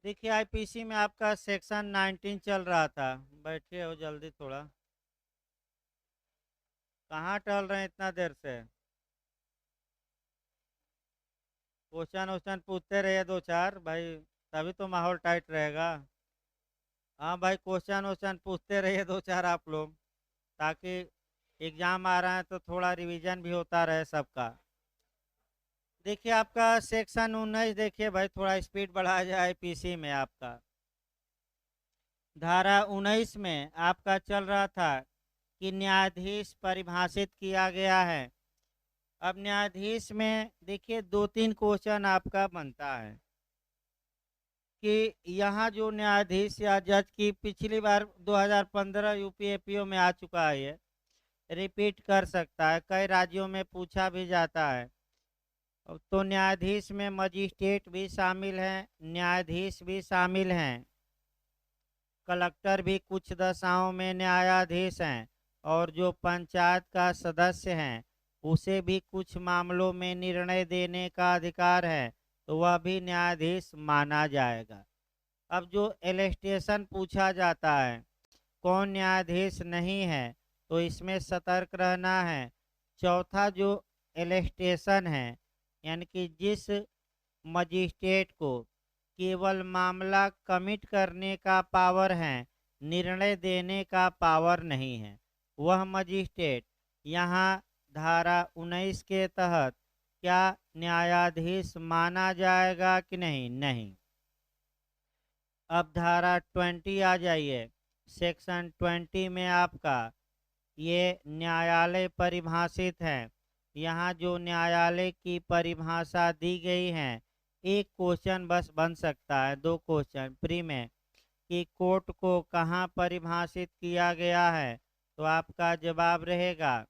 देखिए आईपीसी में आपका सेक्शन 19 चल रहा था। बैठिए हो जल्दी थोड़ा। कहाँ टहल रहे हैं इतना देर से? क्वेश्चन वोश्चन पूछते रहिए दो चार भाई, तभी तो माहौल टाइट रहेगा। हाँ भाई, क्वेश्चन वोश्चन पूछते रहिए दो चार आप लोग, ताकि एग्जाम आ रहा है तो थोड़ा रिवीजन भी होता रहे सबका। देखिए आपका सेक्शन 19, देखिए भाई थोड़ा स्पीड बढ़ाया जाए आईपीसी में आपका। धारा 19 में आपका चल रहा था कि न्यायाधीश परिभाषित किया गया है। अब न्यायाधीश में देखिए दो तीन क्वेश्चन आपका बनता है कि यहाँ जो न्यायाधीश या जज की पिछली बार 2015 यूपीएपीओ में आ चुका है, ये रिपीट कर सकता है, कई राज्यों में पूछा भी जाता है। तो न्यायाधीश में मजिस्ट्रेट भी शामिल हैं, न्यायाधीश भी शामिल हैं, कलेक्टर भी कुछ दशाओं में न्यायाधीश हैं, और जो पंचायत का सदस्य हैं उसे भी कुछ मामलों में निर्णय देने का अधिकार है, तो वह भी न्यायाधीश माना जाएगा। अब जो एलिस्टेशन पूछा जाता है, कौन न्यायाधीश नहीं है, तो इसमें सतर्क रहना है। चौथा जो एलिस्टेशन है, यानी कि जिस मजिस्ट्रेट को केवल मामला कमिट करने का पावर है, निर्णय देने का पावर नहीं है, वह मजिस्ट्रेट यहाँ धारा 19 के तहत क्या न्यायाधीश माना जाएगा कि नहीं? नहीं। अब धारा 20 आ जाइए। सेक्शन 20 में आपका ये न्यायालय परिभाषित है। यहाँ जो न्यायालय की परिभाषा दी गई है, एक क्वेश्चन बस बन सकता है, दो क्वेश्चन प्री में, कि कोर्ट को कहाँ परिभाषित किया गया है, तो आपका जवाब रहेगा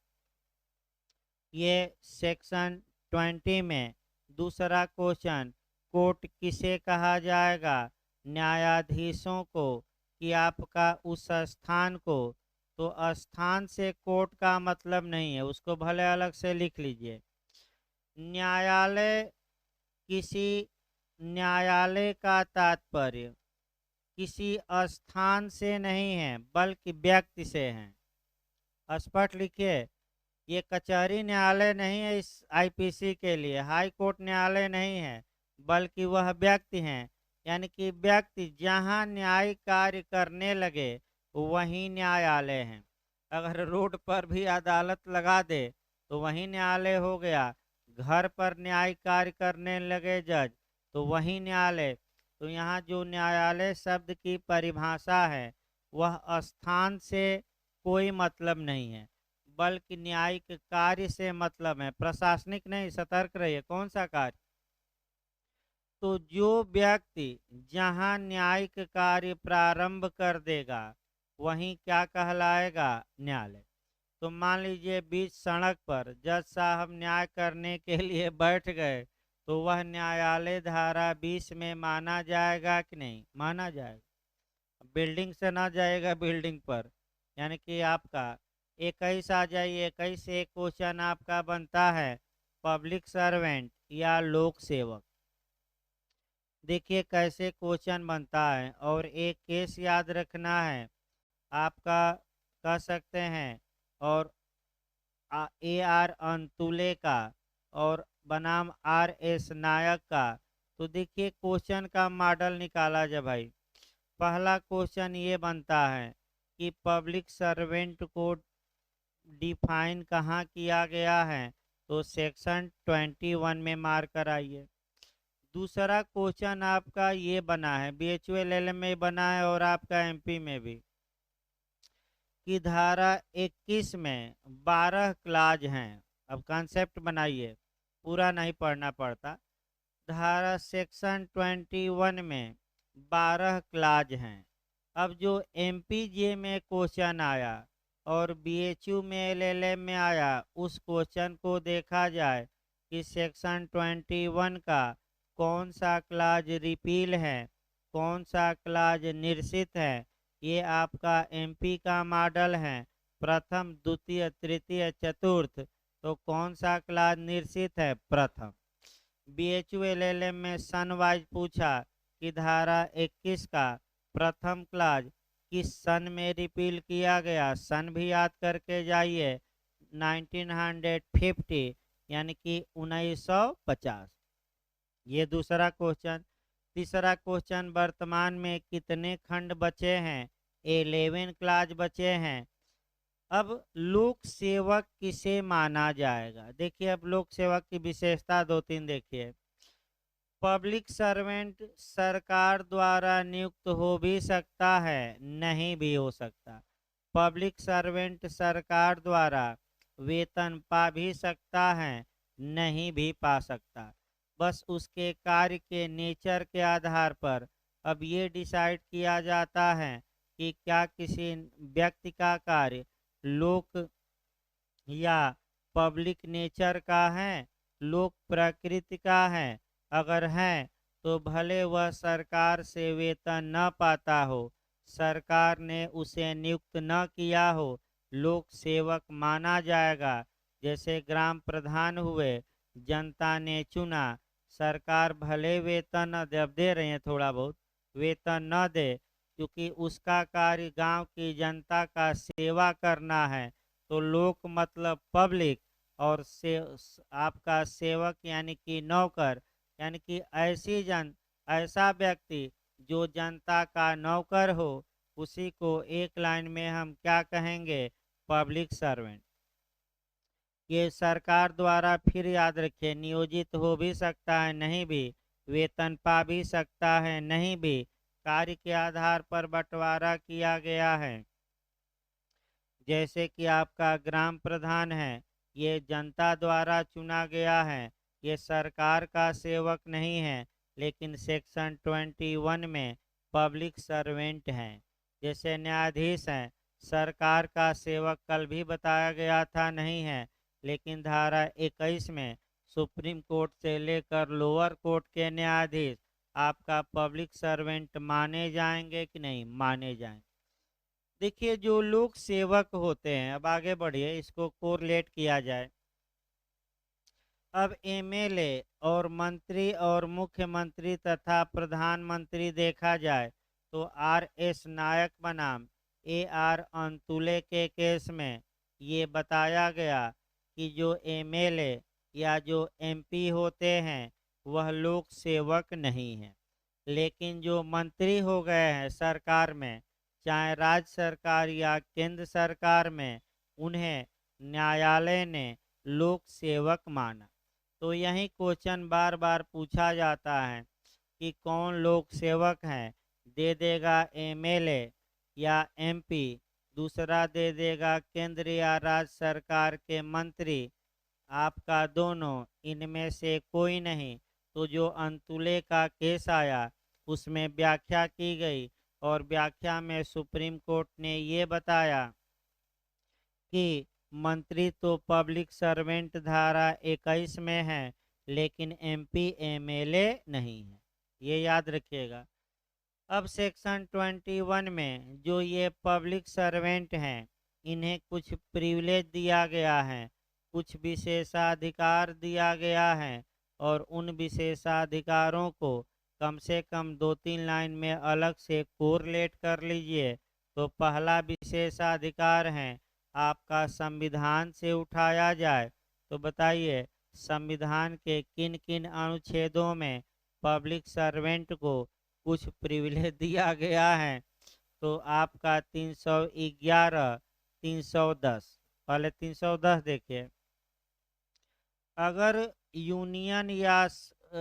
ये सेक्शन 20 में। दूसरा क्वेश्चन, कोर्ट किसे कहा जाएगा? न्यायाधीशों को, कि आपका उस स्थान को। तो स्थान से कोर्ट का मतलब नहीं है, उसको भले अलग से लिख लीजिए। न्यायालय, किसी न्यायालय का तात्पर्य किसी स्थान से नहीं है बल्कि व्यक्ति से है। स्पष्ट लिखिए, ये कचहरी न्यायालय नहीं है इस आईपीसी के लिए, हाई कोर्ट न्यायालय नहीं है, बल्कि वह व्यक्ति हैं। यानी कि व्यक्ति जहां न्यायिक कार्य करने लगे वहीं न्यायालय है। अगर रोड पर भी अदालत लगा दे तो वहीं न्यायालय हो गया। घर पर न्यायिक कार्य करने लगे जज तो वहीं न्यायालय। तो यहाँ जो न्यायालय शब्द की परिभाषा है, वह स्थान से कोई मतलब नहीं है, बल्कि न्यायिक कार्य से मतलब है, प्रशासनिक नहीं। सतर्क रहिए, कौन सा कार्य? तो जो व्यक्ति जहां न्यायिक कार्य प्रारंभ कर देगा वहीं क्या कहलाएगा? न्यायालय। तो मान लीजिए बीच सड़क पर जज साहब न्याय करने के लिए बैठ गए, तो वह न्यायालय धारा 20 में माना जाएगा कि नहीं? माना जाएगा। बिल्डिंग से ना जाएगा बिल्डिंग पर। यानी कि आपका 21 आ जाइए। 21 से एक क्वेश्चन आपका बनता है, पब्लिक सर्वेंट या लोक सेवक। देखिए कैसे क्वेश्चन बनता है, और एक केस याद रखना है आपका, कह सकते हैं, और AR अंतुले का, और बनाम RS नायक का। तो देखिए क्वेश्चन का मॉडल निकाला जाए भाई। पहला क्वेश्चन ये बनता है कि पब्लिक सर्वेंट को डिफाइन कहाँ किया गया है, तो सेक्शन 21 में मार्क कराइए। दूसरा क्वेश्चन आपका ये बना है, BHULL में बना है और आपका MP में भी, कि धारा 21 में 12 क्लाज हैं। अब कॉन्सेप्ट बनाइए, पूरा नहीं पढ़ना पड़ता। धारा सेक्शन 21 में 12 क्लाज हैं। अब जो MPJ में क्वेश्चन आया और BHU में LLM में आया, उस क्वेश्चन को देखा जाए कि सेक्शन 21 का कौन सा क्लाज रिपील है, कौन सा क्लाज निरसित है। ये आपका MP का मॉडल है, प्रथम द्वितीय तृतीय चतुर्थ। तो कौन सा क्लाज निरसित है? प्रथम। BHULLM में सन वाइज पूछा कि धारा 21 का प्रथम क्लाज किस सन में रिपील किया गया, सन भी याद करके जाइए, 1950 यानी कि 1950। ये दूसरा क्वेश्चन। तीसरा क्वेश्चन, वर्तमान में कितने खंड बचे हैं, 11 क्लाज बचे हैं। अब लोक सेवक किसे माना जाएगा, देखिए अब लोक सेवक की विशेषता दो तीन देखिए। पब्लिक सर्वेंट सरकार द्वारा नियुक्त हो भी सकता है, नहीं भी हो सकता। पब्लिक सर्वेंट सरकार द्वारा वेतन पा भी सकता है, नहीं भी पा सकता। बस उसके कार्य के नेचर के आधार पर अब ये डिसाइड किया जाता है कि क्या किसी व्यक्ति का कार्य लोक या पब्लिक नेचर का है, लोक प्रकृति का है। अगर है तो भले वह सरकार से वेतन न पाता हो, सरकार ने उसे नियुक्त न किया हो, लोक सेवक माना जाएगा। जैसे ग्राम प्रधान हुए, जनता ने चुना, सरकार भले वेतन न दे रहे हैं, थोड़ा बहुत वेतन न दे, क्योंकि उसका कार्य गांव की जनता का सेवा करना है। तो लोक मतलब पब्लिक, और आपका सेवक यानी कि नौकर, यानी कि ऐसा व्यक्ति जो जनता का नौकर हो, उसी को एक लाइन में हम क्या कहेंगे, पब्लिक सर्वेंट। ये सरकार द्वारा, फिर याद रखिए, नियोजित हो भी सकता है, नहीं भी, वेतन पा भी सकता है, नहीं भी, कार्य के आधार पर बंटवारा किया गया है। जैसे कि आपका ग्राम प्रधान है, ये जनता द्वारा चुना गया है, ये सरकार का सेवक नहीं है, लेकिन सेक्शन 21 में पब्लिक सर्वेंट हैं। जैसे न्यायाधीश हैं, सरकार का सेवक कल भी बताया गया था, नहीं है, लेकिन धारा 21 में सुप्रीम कोर्ट से लेकर लोअर कोर्ट के न्यायाधीश आपका पब्लिक सर्वेंट माने जाएंगे कि नहीं माने जाएंगे। देखिए जो लोक सेवक होते हैं, अब आगे बढ़िए, इसको कोरिलेट किया जाए। अब एमएलए और मंत्री और मुख्यमंत्री तथा प्रधानमंत्री देखा जाए तो आर.एस. नायक बनाम ए.आर. अंतुले के केस में ये बताया गया कि जो एमएलए या जो एमपी होते हैं वह लोक सेवक नहीं है, लेकिन जो मंत्री हो गए हैं सरकार में, चाहे राज्य सरकार या केंद्र सरकार में, उन्हें न्यायालय ने लोक सेवक माना। तो यही क्वेश्चन बार बार पूछा जाता है कि कौन लोक सेवक है, दे देगा एमएलए या एमपी, दूसरा दे देगा केंद्र या राज्य सरकार के मंत्री, आपका दोनों, इनमें से कोई नहीं। तो जो अंतुले का केस आया उसमें व्याख्या की गई, और व्याख्या में सुप्रीम कोर्ट ने ये बताया कि मंत्री तो पब्लिक सर्वेंट धारा 21 में है, लेकिन एमपी एमएलए नहीं है, ये याद रखिएगा। अब सेक्शन 21 में जो ये पब्लिक सर्वेंट हैं, इन्हें कुछ प्रिविलेज दिया गया है, कुछ विशेषाधिकार दिया गया है, और उन विशेषाधिकारों को कम से कम दो तीन लाइन में अलग से कोरिलेट कर लीजिए। तो पहला विशेषाधिकार है आपका संविधान से उठाया जाए, तो बताइए संविधान के किन किन अनुच्छेदों में पब्लिक सर्वेंट को कुछ प्रिविलेज दिया गया है। तो आपका 311, 310, पहले 310 देखिए। अगर यूनियन या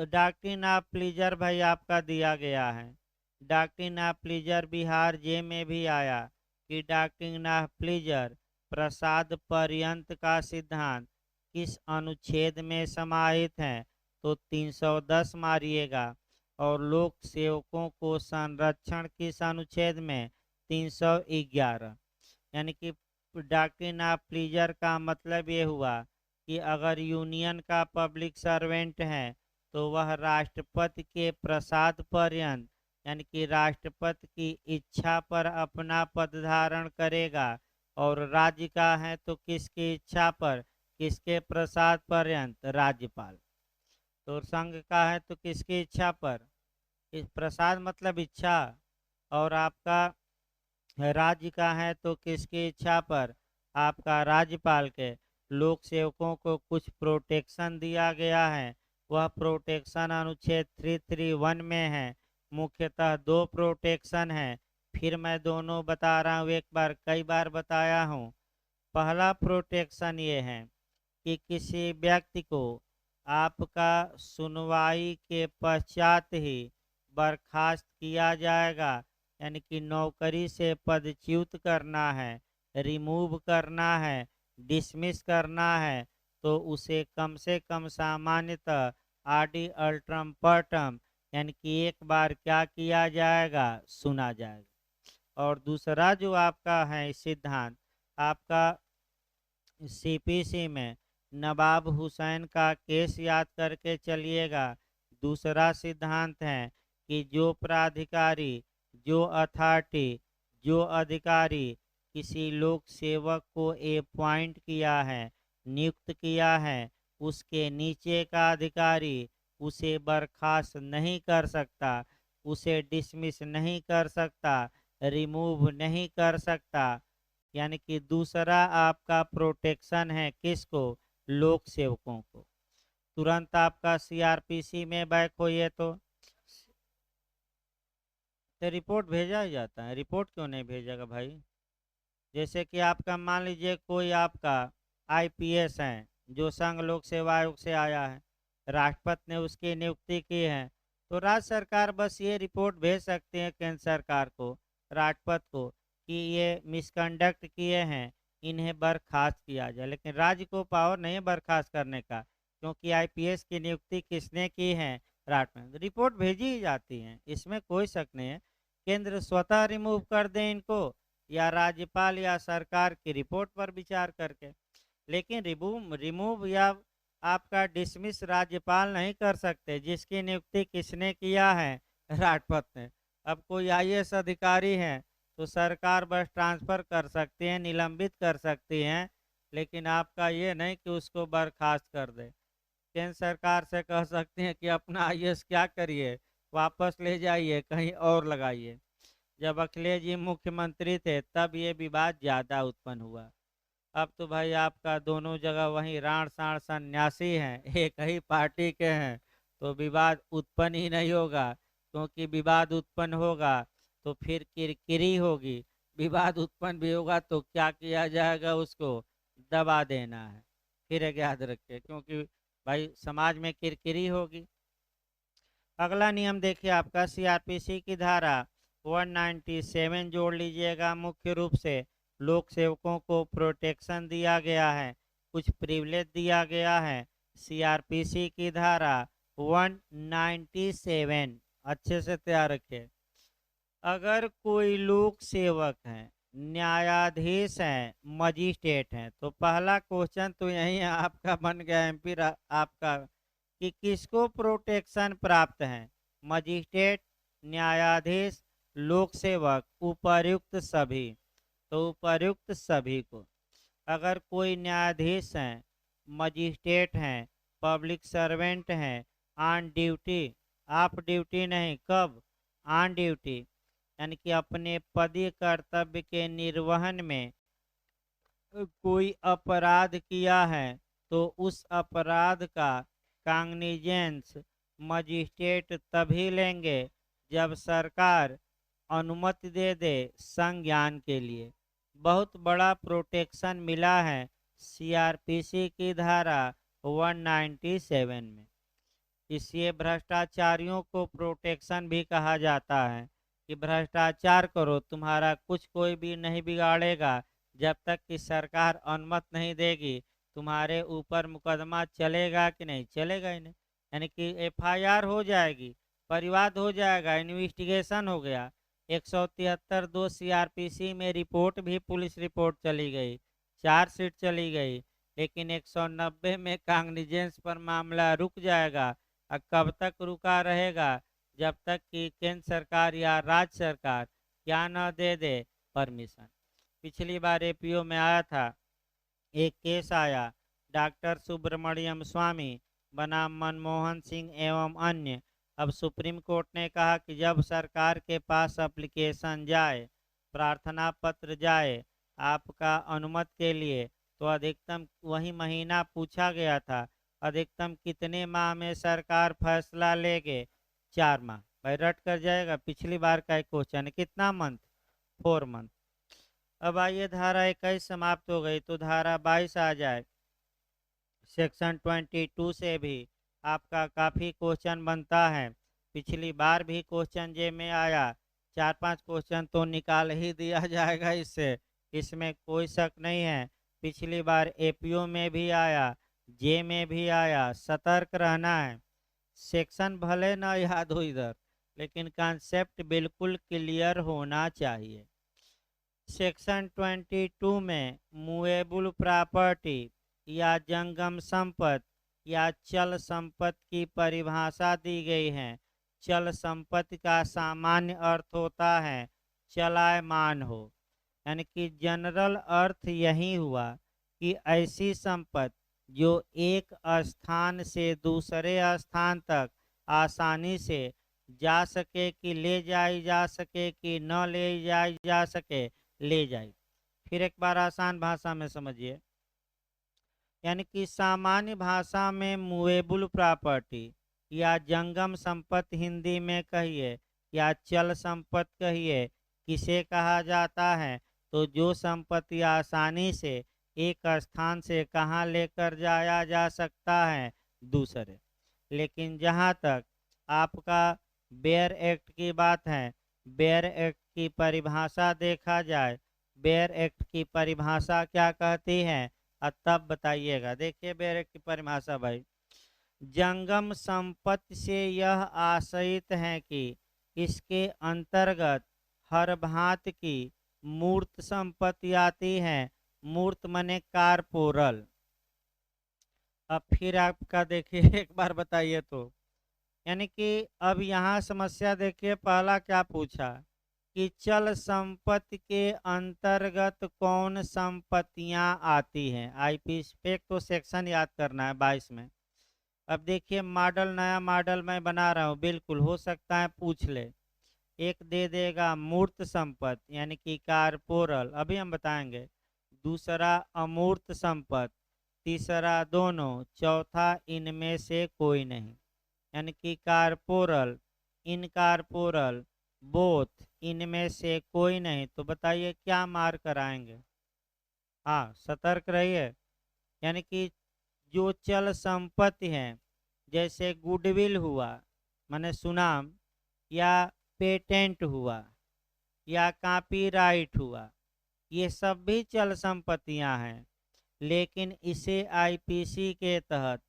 डॉक्ट्रिन ऑफ प्लीजर भाई आपका दिया गया है, डॉक्ट्रिन ऑफ प्लीजर बिहार जे में भी आया कि डॉक्ट्रिन ऑफ प्लीजर प्रसाद पर्यंत का सिद्धांत किस अनुच्छेद में समाहित है, तो 310 मारिएगा। और लोक सेवकों को संरक्षण किस अनुच्छेद में, 311। यानी कि डॉक्ट्रिन ऑफ प्लीजर का मतलब ये हुआ कि अगर यूनियन का पब्लिक सर्वेंट है तो वह राष्ट्रपति के प्रसाद पर्यंत, यानी कि राष्ट्रपति की इच्छा पर अपना पद धारण करेगा, और राज्य का है तो किसकी इच्छा पर, किसके प्रसाद पर्यंत, राज्यपाल। तो संघ का है तो किसकी इच्छा पर, इस प्रसाद मतलब इच्छा, और आपका राज्य का है तो किसकी इच्छा पर? आपका राज्यपाल के। लोक सेवकों को कुछ प्रोटेक्शन दिया गया है, वह प्रोटेक्शन अनुच्छेद 331 में है। मुख्यतः दो प्रोटेक्शन है, फिर मैं दोनों बता रहा हूँ, एक बार कई बार बताया हूँ। पहला प्रोटेक्शन ये है कि किसी व्यक्ति को आपका सुनवाई के पश्चात ही बर्खास्त किया जाएगा, यानी कि नौकरी से पदच्युत करना है, रिमूव करना है, डिसमिस करना है, तो उसे कम से कम सामान्यतः आडि अल्ट्रम पर्टम, यानी कि एक बार क्या किया जाएगा, सुना जाएगा। और दूसरा जो आपका है सिद्धांत, आपका सीपीसी में नवाब हुसैन का केस याद करके चलिएगा। दूसरा सिद्धांत है कि जो प्राधिकारी, जो अथॉरिटी, जो अधिकारी किसी लोक सेवक को अपॉइंट किया है, नियुक्त किया है, उसके नीचे का अधिकारी उसे बर्खास्त नहीं कर सकता, उसे डिसमिस नहीं कर सकता, रिमूव नहीं कर सकता। यानी कि दूसरा आपका प्रोटेक्शन है किसको? लोक सेवकों को। तुरंत आपका सीआरपीसी में बैक होइए तो रिपोर्ट भेजा ही जाता है। रिपोर्ट क्यों नहीं भेजेगा भाई? जैसे कि आपका मान लीजिए कोई आपका आईपीएस है जो संघ लोक सेवा आयोग से आया है, राष्ट्रपति ने उसकी नियुक्ति की है, तो राज्य सरकार बस ये रिपोर्ट भेज सकते हैं केंद्र सरकार को, राष्ट्रपति को, कि ये मिसकंडक्ट किए हैं, इन्हें बर्खास्त किया जाए। लेकिन राज्य को पावर नहीं है बर्खास्त करने का, क्योंकि आईपीएस की नियुक्ति किसने की है? राष्ट्रपति। रिपोर्ट भेजी ही जाती है, इसमें कोई शक नहीं है। केंद्र स्वतः रिमूव कर दें इनको, या राज्यपाल या सरकार की रिपोर्ट पर विचार करके। लेकिन रिमूव रिमूव या आपका डिसमिस राज्यपाल नहीं कर सकते, जिसकी नियुक्ति किसने किया है? राष्ट्रपति ने। अब कोई आईएएस अधिकारी है तो सरकार बस ट्रांसफर कर सकती है, निलंबित कर सकती हैं, लेकिन आपका ये नहीं कि उसको बर्खास्त कर दे। केंद्र सरकार से कह सकती हैं कि अपना आईएएस क्या करिए, वापस ले जाइए, कहीं और लगाइए। जब अखिलेश जी मुख्यमंत्री थे तब ये विवाद ज़्यादा उत्पन्न हुआ। अब तो भाई आपका दोनों जगह वहीं राण साण सन्यासी हैं, एक ही पार्टी के हैं, तो विवाद उत्पन्न ही नहीं होगा। क्योंकि विवाद उत्पन्न होगा तो फिर किरकिरी होगी, विवाद उत्पन्न भी होगा तो क्या किया जाएगा? उसको दबा देना है। फिर एक याद रखिए, क्योंकि भाई समाज में किरकिरी होगी। अगला नियम देखिए आपका सीआरपीसी की धारा 197 जोड़ लीजिएगा। मुख्य रूप से लोक सेवकों को प्रोटेक्शन दिया गया है, कुछ प्रिविलेज दिया गया है। सीआरपीसी की धारा 197 अच्छे से तैयार रखिए। अगर कोई लोक सेवक है, न्यायाधीश है, मजिस्ट्रेट है, तो पहला क्वेश्चन तो यही है आपका बन गया एमपी आपका, कि किसको प्रोटेक्शन प्राप्त है? मजिस्ट्रेट, न्यायाधीश, लोक सेवक, उपर्युक्त सभी। तो उपर्युक्त सभी को। अगर कोई न्यायाधीश हैं, मजिस्ट्रेट हैं, पब्लिक सर्वेंट हैं, ऑन ड्यूटी, आप ड्यूटी नहीं, कब? ऑन ड्यूटी, यानी कि अपने पदीय कर्तव्य के निर्वहन में कोई अपराध किया है, तो उस अपराध का काग्निजेंस मजिस्ट्रेट तभी लेंगे जब सरकार अनुमति दे दे संज्ञान के लिए। बहुत बड़ा प्रोटेक्शन मिला है सीआरपीसी की धारा 197 में। इसलिए भ्रष्टाचारियों को प्रोटेक्शन भी कहा जाता है, कि भ्रष्टाचार करो, तुम्हारा कुछ कोई भी नहीं बिगाड़ेगा, जब तक कि सरकार अनुमति नहीं देगी। तुम्हारे ऊपर मुकदमा चलेगा कि नहीं? चलेगा ही नहीं, यानी कि एफआईआर हो जाएगी, परिवाद हो जाएगा, इन्वेस्टिगेशन हो गया। 173(2) सीआरपीसी में रिपोर्ट भी पुलिस रिपोर्ट चली गई, चार्जशीट चली गई, लेकिन 190 में काग्निजेंस पर मामला रुक जाएगा। और कब तक रुका रहेगा? जब तक कि केंद्र सरकार या राज्य सरकार क्या न दे दे परमिशन। पिछली बार एपीओ में आया था, एक केस आया, डॉक्टर सुब्रमण्यम स्वामी बनाम मनमोहन सिंह एवं अन्य अब सुप्रीम कोर्ट ने कहा कि जब सरकार के पास एप्लीकेशन जाए, प्रार्थना पत्र जाए आपका अनुमति के लिए, तो अधिकतम वही महीना पूछा गया था, अधिकतम कितने माह में सरकार फैसला लेगे? 4 माह। भाई रट कर जाएगा, पिछली बार का एक क्वेश्चन है, कितना मंथ? 4 मंथ। अब आइए धारा 21 समाप्त हो गई, तो धारा 22 आ जाए। सेक्शन 22 से भी आपका काफ़ी क्वेश्चन बनता है, पिछली बार भी क्वेश्चन जे में आया, 4-5 क्वेश्चन तो निकाल ही दिया जाएगा इससे, इसमें कोई शक नहीं है। पिछली बार एपीओ में भी आया, जे में भी आया, सतर्क रहना है। सेक्शन भले ना याद हो इधर, लेकिन कॉन्सेप्ट बिल्कुल क्लियर होना चाहिए। सेक्शन 22 में मूवेबल प्रॉपर्टी या जंगम संपत्ति या चल संपत्ति की परिभाषा दी गई है। चल संपत्ति का सामान्य अर्थ होता है चलायमान हो, यानी कि जनरल अर्थ यही हुआ कि ऐसी संपत्ति जो एक स्थान से दूसरे स्थान तक आसानी से जा सके, कि ले जाई जा सके, कि न ले जाई जा सके, ले जाई। फिर एक बार आसान भाषा में समझिए, यानी कि सामान्य भाषा में मूवेबल प्रॉपर्टी या जंगम संपत्ति हिंदी में कहिए या चल संपत्ति कहिए, किसे कहा जाता है? तो जो संपत्ति आसानी से एक स्थान से कहाँ लेकर जाया जा सकता है? दूसरे। लेकिन जहाँ तक आपका बेयर एक्ट की बात है, बेयर एक्ट की परिभाषा देखा जाए, बेयर एक्ट की परिभाषा क्या कहती है? तब बताइएगा। देखिए बेयर एक्ट की परिभाषा भाई, जंगम संपत्ति से यह आशयित है कि इसके अंतर्गत हर भांति की मूर्त संपत्ति आती है। मूर्त मने कारपोरल। अब फिर आपका देखिए एक बार बताइए तो, यानी कि अब यहाँ समस्या देखिए, पहला क्या पूछा कि चल संपत्ति के अंतर्गत कौन संपत्तियां आती हैं। आईपी स्पेक तो सेक्शन याद करना है 22 में। अब देखिए मॉडल, नया मॉडल मैं बना रहा हूँ, बिल्कुल हो सकता है पूछ ले। एक दे देगा मूर्त संपत्ति यानी कि कारपोरल, अभी हम बताएंगे। दूसरा अमूर्त संपत्ति, तीसरा दोनों, चौथा इनमें से कोई नहीं, यानी कि कारपोरल, इनकारपोरल, बोथ, इनमें से कोई नहीं। तो बताइए क्या मार कराएंगे? हाँ सतर्क रहिए, यानी कि जो चल संपत्ति है, जैसे गुडविल हुआ माने सुनाम, या पेटेंट हुआ, या कॉपीराइट हुआ, ये सब भी चल संपत्तियां हैं। लेकिन इसे आईपीसी के तहत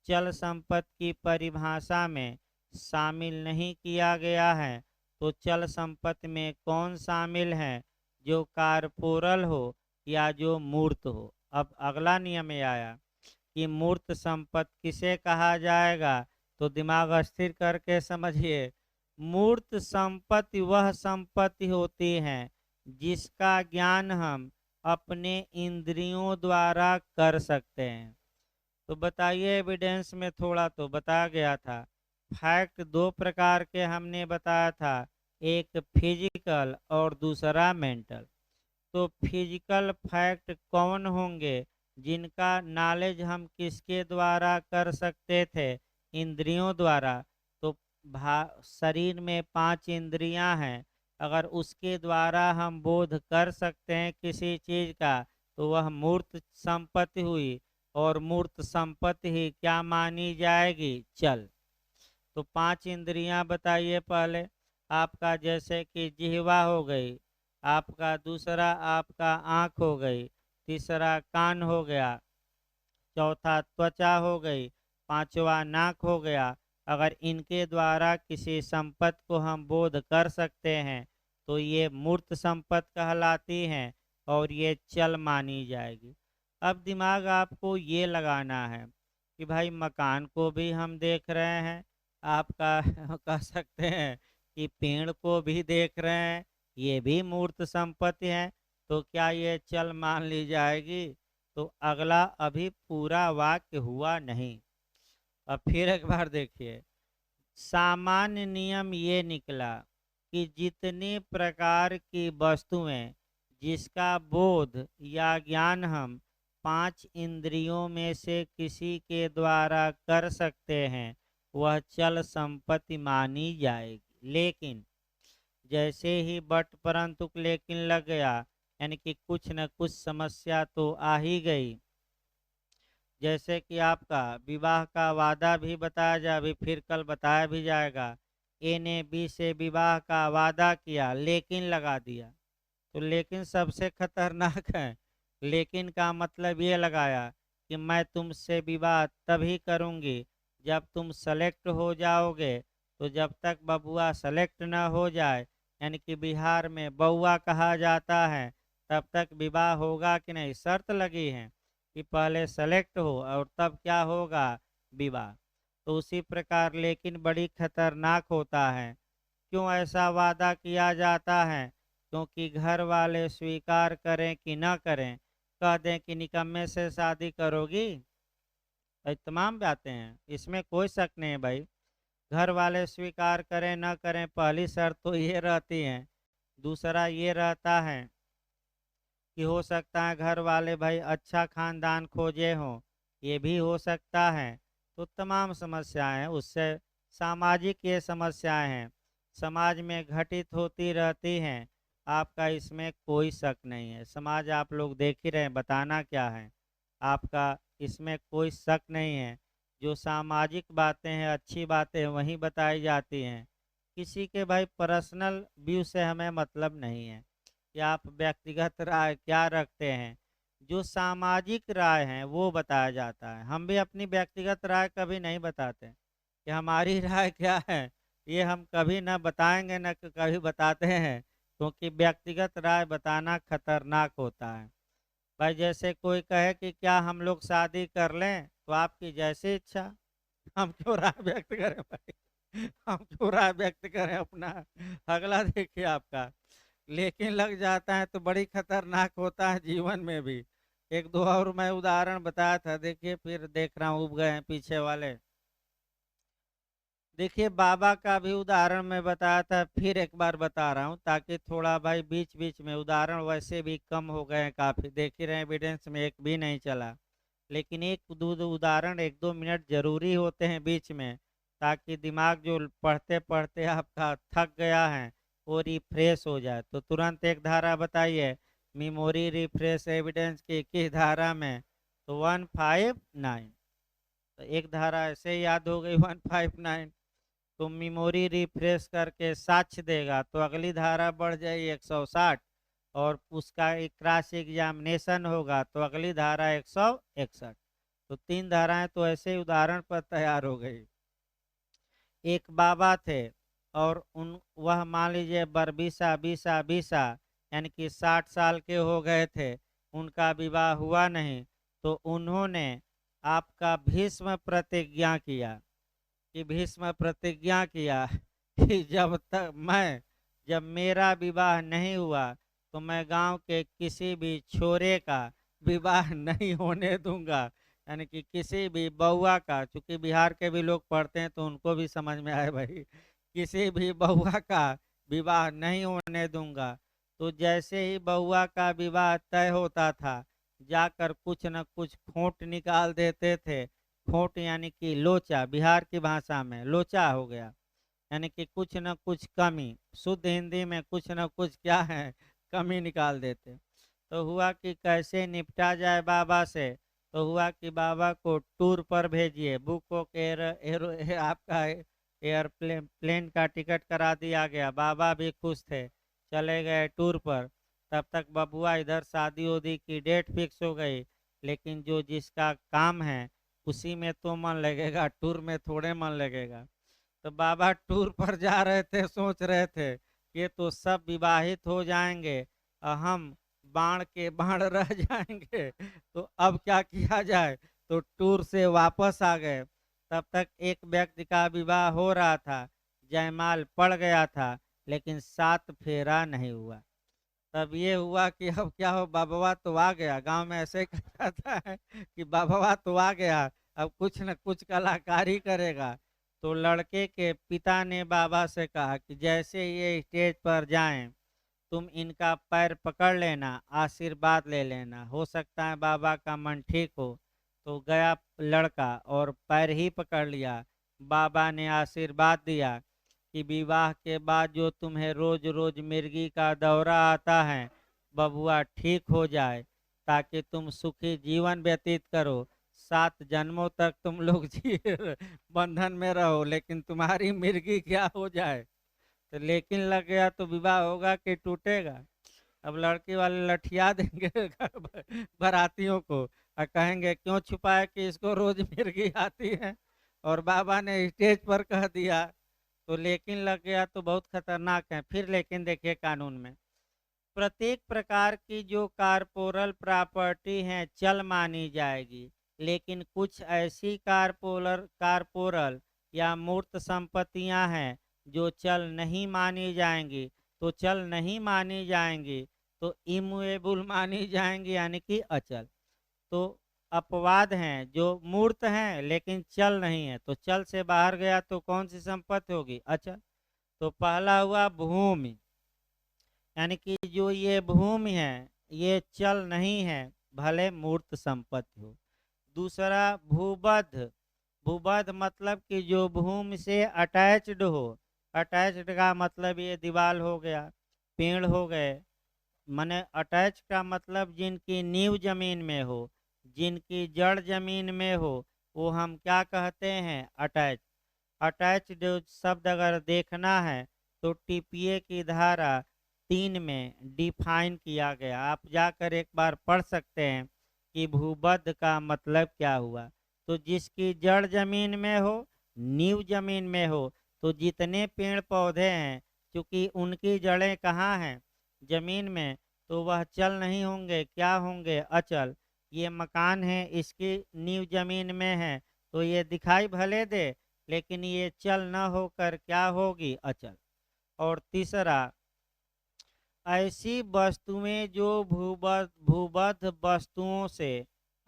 चल संपत्ति की परिभाषा में शामिल नहीं किया गया है। तो चल संपत्ति में कौन शामिल है? जो कारपोरल हो या जो मूर्त हो। अब अगला नियम ये आया कि मूर्त संपत्ति किसे कहा जाएगा? तो दिमाग स्थिर करके समझिए, मूर्त संपत्ति वह संपत्ति होती है जिसका ज्ञान हम अपने इंद्रियों द्वारा कर सकते हैं। तो बताइए, एविडेंस में थोड़ा तो बताया गया था। फैक्ट दो प्रकार के हमने बताया था, एक फिजिकल और दूसरा मेंटल। तो फिजिकल फैक्ट कौन होंगे जिनका नॉलेज हम किसके द्वारा कर सकते थे? इंद्रियों द्वारा। तो शरीर में 5 इंद्रियां हैं, अगर उसके द्वारा हम बोध कर सकते हैं किसी चीज का, तो वह मूर्त संपत्ति हुई। और मूर्त संपत्ति ही क्या मानी जाएगी? चल। तो 5 इंद्रियां बताइए पहले आपका, जैसे कि जिह्वा हो गई आपका, दूसरा आपका आँख हो गई, तीसरा कान हो गया, चौथा त्वचा हो गई, पांचवा नाक हो गया। अगर इनके द्वारा किसी संपत्ति को हम बोध कर सकते हैं तो ये मूर्त संपत्ति कहलाती हैं और ये चल मानी जाएगी। अब दिमाग आपको ये लगाना है कि भाई मकान को भी हम देख रहे हैं, आपका कह सकते हैं कि पेड़ को भी देख रहे हैं, ये भी मूर्त संपत्ति है, तो क्या ये चल मान ली जाएगी? तो अगला अभी पूरा वाक्य हुआ नहीं। अब फिर एक बार देखिए, सामान्य नियम ये निकला कि जितनी प्रकार की वस्तुएं जिसका बोध या ज्ञान हम पांच इंद्रियों में से किसी के द्वारा कर सकते हैं वह चल संपत्ति मानी जाएगी। लेकिन जैसे ही बट परंतु लेकिन लग गया, यानी कि कुछ न कुछ समस्या तो आ ही गई। जैसे कि आपका विवाह का वादा भी बताया जाए, अभी फिर कल बताया भी जाएगा। ए ने बी से विवाह का वादा किया लेकिन लगा दिया, तो लेकिन सबसे खतरनाक है। लेकिन का मतलब ये लगाया कि मैं तुमसे विवाह तभी करूंगी जब तुम सेलेक्ट हो जाओगे। तो जब तक बबुआ सेलेक्ट न हो जाए, यानी कि बिहार में बउआ कहा जाता है, तब तक विवाह होगा कि नहीं। शर्त लगी है कि पहले सेलेक्ट हो और तब क्या होगा, विवाह। तो उसी प्रकार लेकिन बड़ी खतरनाक होता है। क्यों ऐसा वादा किया जाता है? क्योंकि घर वाले स्वीकार करें कि न करें, कह दें कि निकम्मे से शादी करोगी, भाई तमाम बातें हैं, इसमें कोई शक नहीं है भाई। घर वाले स्वीकार करें न करें, पहली शर्त तो ये रहती है। दूसरा ये रहता है कि हो सकता है घर वाले भाई अच्छा खानदान खोजे हों, ये भी हो सकता है। तो तमाम समस्याएं हैं, उससे सामाजिक ये समस्याएं हैं, समाज में घटित होती रहती हैं। आपका इसमें कोई शक नहीं है, समाज आप लोग देख ही रहे हैं, बताना क्या है आपका, इसमें कोई शक नहीं है। जो सामाजिक बातें हैं, अच्छी बातें हैं, वहीं बताई जाती हैं। किसी के भाई पर्सनल व्यू से हमें मतलब नहीं है कि आप व्यक्तिगत राय क्या रखते हैं। जो सामाजिक राय है वो बताया जाता है। हम भी अपनी व्यक्तिगत राय कभी नहीं बताते कि हमारी राय क्या है, ये हम कभी ना बताएंगे न कभी बताते हैं, क्योंकि व्यक्तिगत राय बताना खतरनाक होता है। भाई जैसे कोई कहे कि क्या हम लोग शादी कर लें, तो आपकी जैसी इच्छा। हम क्यों राय व्यक्त करें भाई, हम क्यों राय व्यक्त करें अपना। अगला देखिए आपका लेकिन लग जाता है तो बड़ी खतरनाक होता है जीवन में भी। एक दो और मैं उदाहरण बताया था, देखिए फिर देख रहा हूँ उब गए हैं पीछे वाले। देखिए बाबा का भी उदाहरण मैं बताया था, फिर एक बार बता रहा हूँ ताकि थोड़ा भाई बीच बीच में उदाहरण वैसे भी कम हो गए हैं काफ़ी, देख ही रहे हैं एविडेंस में एक भी नहीं चला। लेकिन एक दो दो उदाहरण एक दो मिनट जरूरी होते हैं बीच में, ताकि दिमाग जो पढ़ते पढ़ते आपका थक गया है वो रिफ्रेश हो जाए। तो तुरंत एक धारा बताइए, मेमोरी रिफ्रेश एविडेंस की 21 धारा में, तो 159। तो एक धारा ऐसे याद हो गई 159, तो मेमोरी रिफ्रेश करके साक्ष्य देगा तो अगली धारा बढ़ जाएगी 160, और उसका एक क्रॉस एग्जामिनेशन होगा तो अगली धारा 161। तो तीन धाराएं तो ऐसे ही उदाहरण पर तैयार हो गई। एक बाबा थे और उन वह मान लीजिए बरबीसा बीसा बीसा, यानी कि 60 साल के हो गए थे, उनका विवाह हुआ नहीं। तो उन्होंने आपका भीष्म प्रतिज्ञा किया, कि भीष्म प्रतिज्ञा किया कि जब मेरा विवाह नहीं हुआ तो मैं गांव के किसी भी छोरे का विवाह नहीं होने दूंगा। यानी कि किसी भी बउआ का, चूंकि बिहार के भी लोग पढ़ते हैं तो उनको भी समझ में आए भाई, किसी भी बउआ का विवाह नहीं होने दूंगा। तो जैसे ही बउआ का विवाह तय होता था, जाकर कुछ न कुछ खोट निकाल देते थे। खोट यानी कि लोचा, बिहार की भाषा में लोचा हो गया, यानी कि कुछ न कुछ कमी, शुद्ध हिंदी में कुछ न कुछ क्या है, कमी निकाल देते। तो हुआ कि कैसे निपटा जाए बाबा से, तो हुआ कि बाबा को टूर पर भेजिए, बुक ऑफ आपका एयरप्लेन प्लेन का टिकट करा दिया गया। बाबा भी खुश थे, चले गए टूर पर। तब तक बबुआ इधर शादी उदी की डेट फिक्स हो गई। लेकिन जो जिसका काम है उसी में तो मन लगेगा, टूर में थोड़े मन लगेगा। तो बाबा टूर पर जा रहे थे, सोच रहे थे ये तो सब विवाहित हो जाएंगे और हम बाण के बाण रह जाएंगे, तो अब क्या किया जाए। तो टूर से वापस आ गए। तब तक एक व्यक्ति का विवाह हो रहा था, जयमाल पड़ गया था, लेकिन 7 फेरा नहीं हुआ। तब ये हुआ कि अब क्या हो, बाबा तो आ गया, गांव में ऐसे ही कहा जाता है कि बाबा तो आ गया, अब कुछ न कुछ कलाकारी करेगा। तो लड़के के पिता ने बाबा से कहा कि जैसे ये स्टेज पर जाएं तुम इनका पैर पकड़ लेना, आशीर्वाद ले लेना, हो सकता है बाबा का मन ठीक हो। तो गया लड़का और पैर ही पकड़ लिया। बाबा ने आशीर्वाद दिया कि विवाह के बाद जो तुम्हें रोज रोज मिर्गी का दौरा आता है बबुआ ठीक हो जाए, ताकि तुम सुखी जीवन व्यतीत करो, 7 जन्मों तक तुम लोग जी बंधन में रहो, लेकिन तुम्हारी मिर्गी क्या हो जाए। तो लेकिन लग गया तो विवाह होगा कि टूटेगा। अब लड़की वाले लठिया देंगे बारातियों को और कहेंगे क्यों छुपाए कि इसको रोज मिर्गी आती है, और बाबा ने स्टेज पर कह दिया। तो लेकिन लग गया तो बहुत खतरनाक है। फिर लेकिन देखिए कानून में प्रत्येक प्रकार की जो कारपोरल प्रॉपर्टी है चल मानी जाएगी, लेकिन कुछ ऐसी कारपोरल या मूर्त संपत्तियां हैं जो चल नहीं मानी जाएंगी। तो चल नहीं मानी जाएंगी तो इमूएबल मानी जाएंगी, यानी कि अचल। तो अपवाद हैं जो मूर्त हैं लेकिन चल नहीं है, तो चल से बाहर गया तो कौन सी संपत्ति होगी? अचल। तो पहला हुआ भूमि, यानी कि जो ये भूमि है ये चल नहीं है, भले मूर्त संपत्ति हो। दूसरा भूबद्ध, भूबद्ध मतलब कि जो भूमि से अटैच्ड हो। अटैच्ड का मतलब ये दीवार हो गया, पेड़ हो गए, माने अटैच का मतलब जिनकी नींव जमीन में हो, जिनकी जड़ जमीन में हो, वो हम क्या कहते हैं? अटैच। अटैच जो शब्द अगर देखना है तो टीपीए की धारा 3 में डिफाइन किया गया, आप जाकर एक बार पढ़ सकते हैं कि भूबद्ध का मतलब क्या हुआ। तो जिसकी जड़ जमीन में हो, नींव जमीन में हो, तो जितने पेड़ पौधे हैं क्योंकि उनकी जड़ें कहाँ हैं? जमीन में, तो वह चल नहीं होंगे, क्या होंगे? अचल। ये मकान है, इसकी नींव जमीन में है, तो ये दिखाई भले दे लेकिन ये चल न होकर क्या होगी? अचल। और तीसरा, ऐसी वस्तुएं जो भूबद्ध वस्तुओं से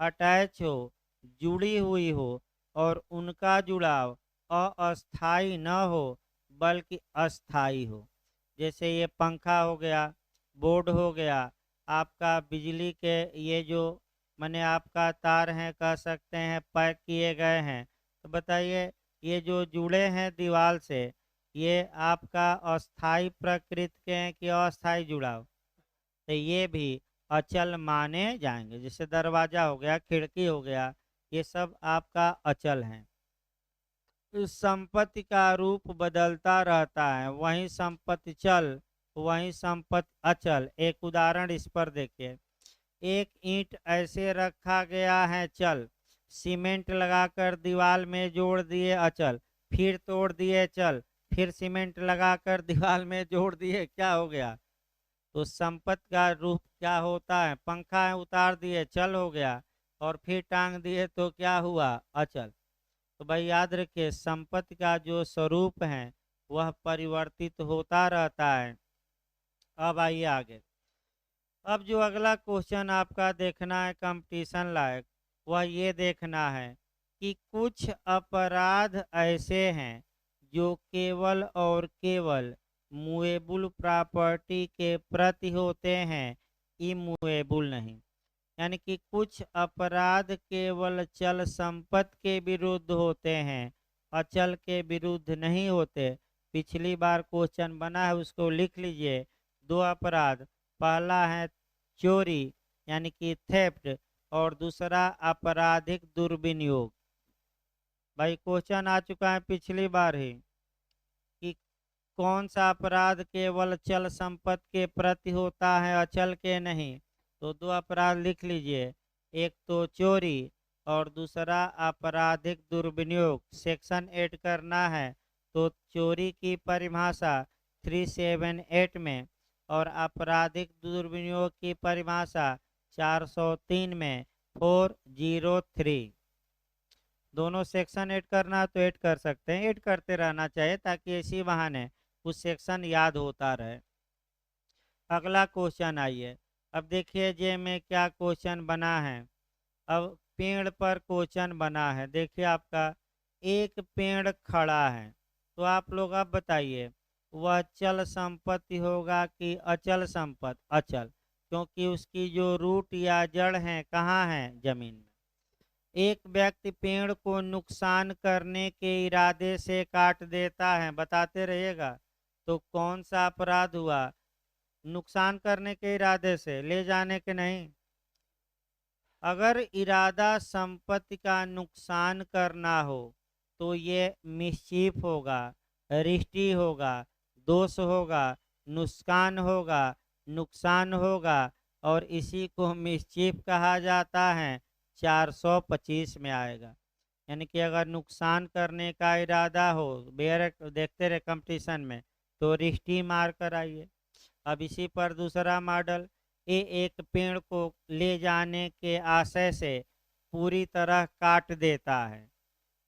अटैच हो, जुड़ी हुई हो, और उनका जुड़ाव अस्थाई न हो बल्कि अस्थाई हो। जैसे ये पंखा हो गया, बोर्ड हो गया, आपका बिजली के ये जो माने आपका तार हैं, कह सकते हैं पैक किए गए हैं। तो बताइए ये जो जुड़े हैं दीवार से, ये आपका अस्थाई प्रकृति के हैं कि अस्थाई जुड़ाव? तो ये भी अचल माने जाएंगे। जैसे दरवाजा हो गया, खिड़की हो गया, ये सब आपका अचल हैं। इस संपत्ति का रूप बदलता रहता है, वही संपत्ति चल, वही संपत्ति अचल। एक उदाहरण इस पर देखिए, एक ईंट ऐसे रखा गया है चल, सीमेंट लगाकर दीवार में जोड़ दिए अचल, फिर तोड़ दिए चल, फिर सीमेंट लगाकर दीवार में जोड़ दिए, क्या हो गया? तो संपत्ति का रूप क्या होता है? पंखा है, उतार दिए चल हो गया, और फिर टांग दिए तो क्या हुआ? अचल। तो भाई याद रखिए संपत्ति का जो स्वरूप है वह परिवर्तित होता रहता है। अब आइए आगे। अब जो अगला क्वेश्चन आपका देखना है कंपटीशन लायक, वह ये देखना है कि कुछ अपराध ऐसे हैं जो केवल और केवल मूवेबल प्रॉपर्टी के प्रति होते हैं, इमूवेबल नहीं। यानी कि कुछ अपराध केवल चल संपत्ति के विरुद्ध होते हैं, अचल के विरुद्ध नहीं होते। पिछली बार क्वेश्चन बना है उसको लिख लीजिए। 2 अपराध, पहला है चोरी यानी कि थेफ्ट, और दूसरा आपराधिक दुर्विनियोग। भाई क्वेश्चन आ चुका है पिछली बार ही कि कौन सा अपराध केवल चल संपत्ति के प्रति होता है, अचल के नहीं। तो 2 अपराध लिख लीजिए, एक तो चोरी और दूसरा आपराधिक दुर्विनियोग। सेक्शन 8 करना है तो चोरी की परिभाषा 378 में और आपराधिक दुर्विनियोग की परिभाषा 403 में 403। दोनों सेक्शन 8 करना है तो 8 कर सकते हैं, 8 करते रहना चाहिए ताकि इसी बहाने कुछ सेक्शन याद होता रहे। अगला क्वेश्चन आइए। अब देखिए जे में क्या क्वेश्चन बना है। अब पेड़ पर क्वेश्चन बना है, देखिए आपका एक पेड़ खड़ा है, तो आप लोग अब बताइए वह चल संपत्ति होगा कि अचल संपत्ति? अचल, क्योंकि उसकी जो रूट या जड़ है कहाँ है? जमीन में। एक व्यक्ति पेड़ को नुकसान करने के इरादे से काट देता है, बताते रहिएगा, तो कौन सा अपराध हुआ? नुकसान करने के इरादे से, ले जाने के नहीं। अगर इरादा संपत्ति का नुकसान करना हो तो ये मिसचीफ होगा, रिष्टि होगा, दोष होगा, नुकसान होगा, और इसी को मिसचीफ कहा जाता है। 425 में आएगा। यानी कि अगर नुकसान करने का इरादा हो, बेर देखते रहे कंपटीशन में, तो रिष्टि मार कर आइए। अब इसी पर दूसरा मॉडल, ये एक पेड़ को ले जाने के आशय से पूरी तरह काट देता है,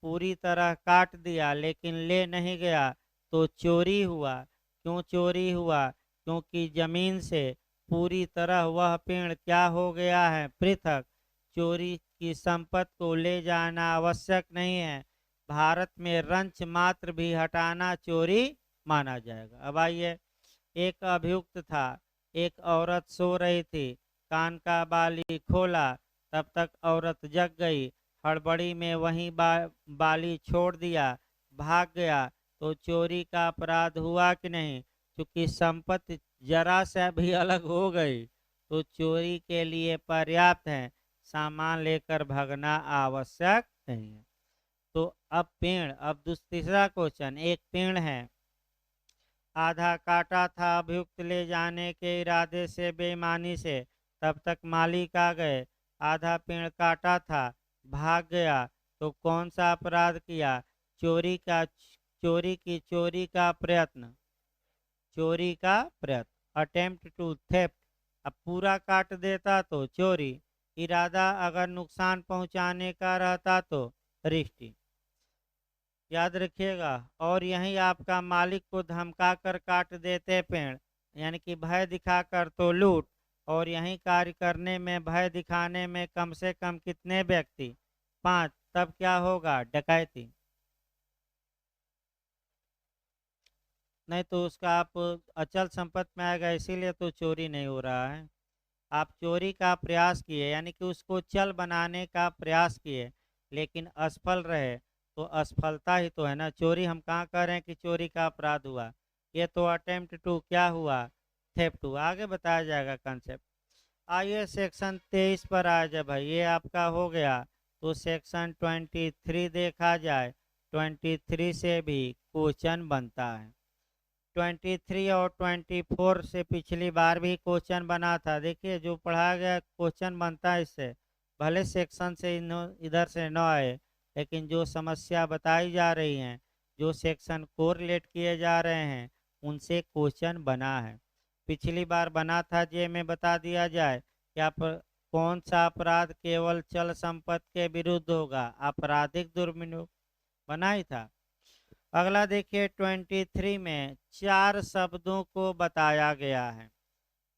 पूरी तरह काट दिया लेकिन ले नहीं गया, तो चोरी हुआ। क्यों चोरी हुआ? क्योंकि जमीन से पूरी तरह वह पेड़ क्या हो गया है? पृथक। चोरी की संपत्ति को ले जाना आवश्यक नहीं है। भारत में रंच मात्र भी हटाना चोरी माना जाएगा। अब आइए, एक अभियुक्त था, एक औरत सो रही थी, कान का बाली खोला, तब तक औरत जग गई, हड़बड़ी में वहीं बाली छोड़ दिया, भाग गया, तो चोरी का अपराध हुआ कि नहीं? क्योंकि संपत्ति जरा से भी अलग हो गई तो चोरी के लिए पर्याप्त है, सामान लेकर भागना आवश्यक नहीं है। तो अब पेड़, अब तीसरा क्वेश्चन, एक पेड़ है, आधा काटा था अभियुक्त ले जाने के इरादे से बेईमानी से, तब तक मालिक आ गए, आधा पेड़ काटा था, भाग गया, तो कौन सा अपराध किया? चोरी का प्रयत्न, चोरी का प्रयत्न, अटेम्प्ट टू थेफ्ट। अब पूरा काट देता तो चोरी, इरादा अगर नुकसान पहुंचाने का रहता तो रिष्टि। याद रखिएगा। और यही आपका मालिक को धमका कर काट देते पेड़, यानी कि भय दिखाकर तो लूट, और यही कार्य करने में, भय दिखाने में कम से कम कितने व्यक्ति? 5, तब क्या होगा? डकैती। नहीं तो उसका आप अचल संपत्ति में आएगा, इसीलिए तो चोरी नहीं हो रहा है। आप चोरी का प्रयास किए, यानी कि उसको चल बनाने का प्रयास किए, लेकिन असफल रहे, तो असफलता ही तो है ना। चोरी हम कहाँ कह रहे हैं कि चोरी का अपराध हुआ? ये तो अटेम्प्ट टू क्या हुआ? थेफ्ट हुआ। आगे बताया जाएगा कंसेप्ट। आइए सेक्शन 23 पर आ जाए भाई, ये आपका हो गया। तो सेक्शन 23 देखा जाए, 23 से भी क्वेश्चन बनता है। 23 और 24 से पिछली बार भी क्वेश्चन बना था। देखिए जो पढ़ाया गया क्वेश्चन बनता है इससे, भले सेक्शन से इधर से न आए, लेकिन जो समस्या बताई जा रही हैं, जो सेक्शन कोरिलेट किए जा रहे हैं, उनसे क्वेश्चन बना है। पिछली बार बना था, जे में बता दिया जाए क्या कौन सा अपराध केवल चल संपत्ति के विरुद्ध होगा? आपराधिक दुर्विनियोग, बना ही था। अगला देखिए 23 में 4 शब्दों को बताया गया है।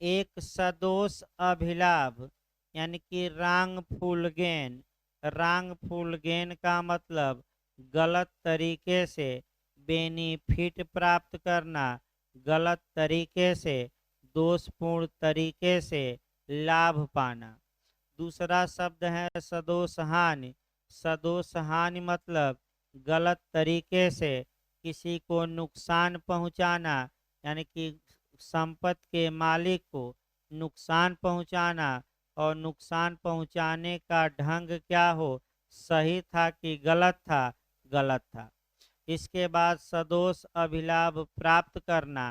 एक सदोष अभिलाभ, यानी कि रांगफुल गेन। रांगफुल गेन का मतलब गलत तरीके से बेनिफिट प्राप्त करना, गलत तरीके से, दोषपूर्ण तरीके से लाभ पाना। दूसरा शब्द है सदोष हानि। सदोष हानि मतलब गलत तरीके से किसी को नुकसान पहुंचाना, यानी कि संपत्ति के मालिक को नुकसान पहुंचाना, और नुकसान पहुंचाने का ढंग क्या हो? सही था कि गलत था? गलत था। इसके बाद सदोष अभिलाभ प्राप्त करना,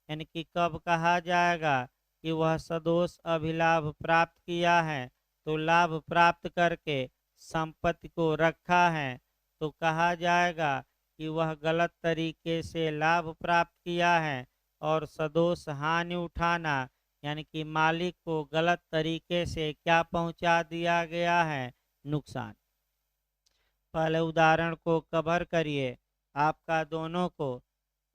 यानी कि कब कहा जाएगा कि वह सदोष अभिलाभ प्राप्त किया है? तो लाभ प्राप्त करके संपत्ति को रखा है, तो कहा जाएगा कि वह गलत तरीके से लाभ प्राप्त किया है। और सदोष हानि उठाना, यानी कि मालिक को गलत तरीके से क्या पहुंचा दिया गया है? नुकसान। पहले उदाहरण को कवर करिए आपका दोनों को।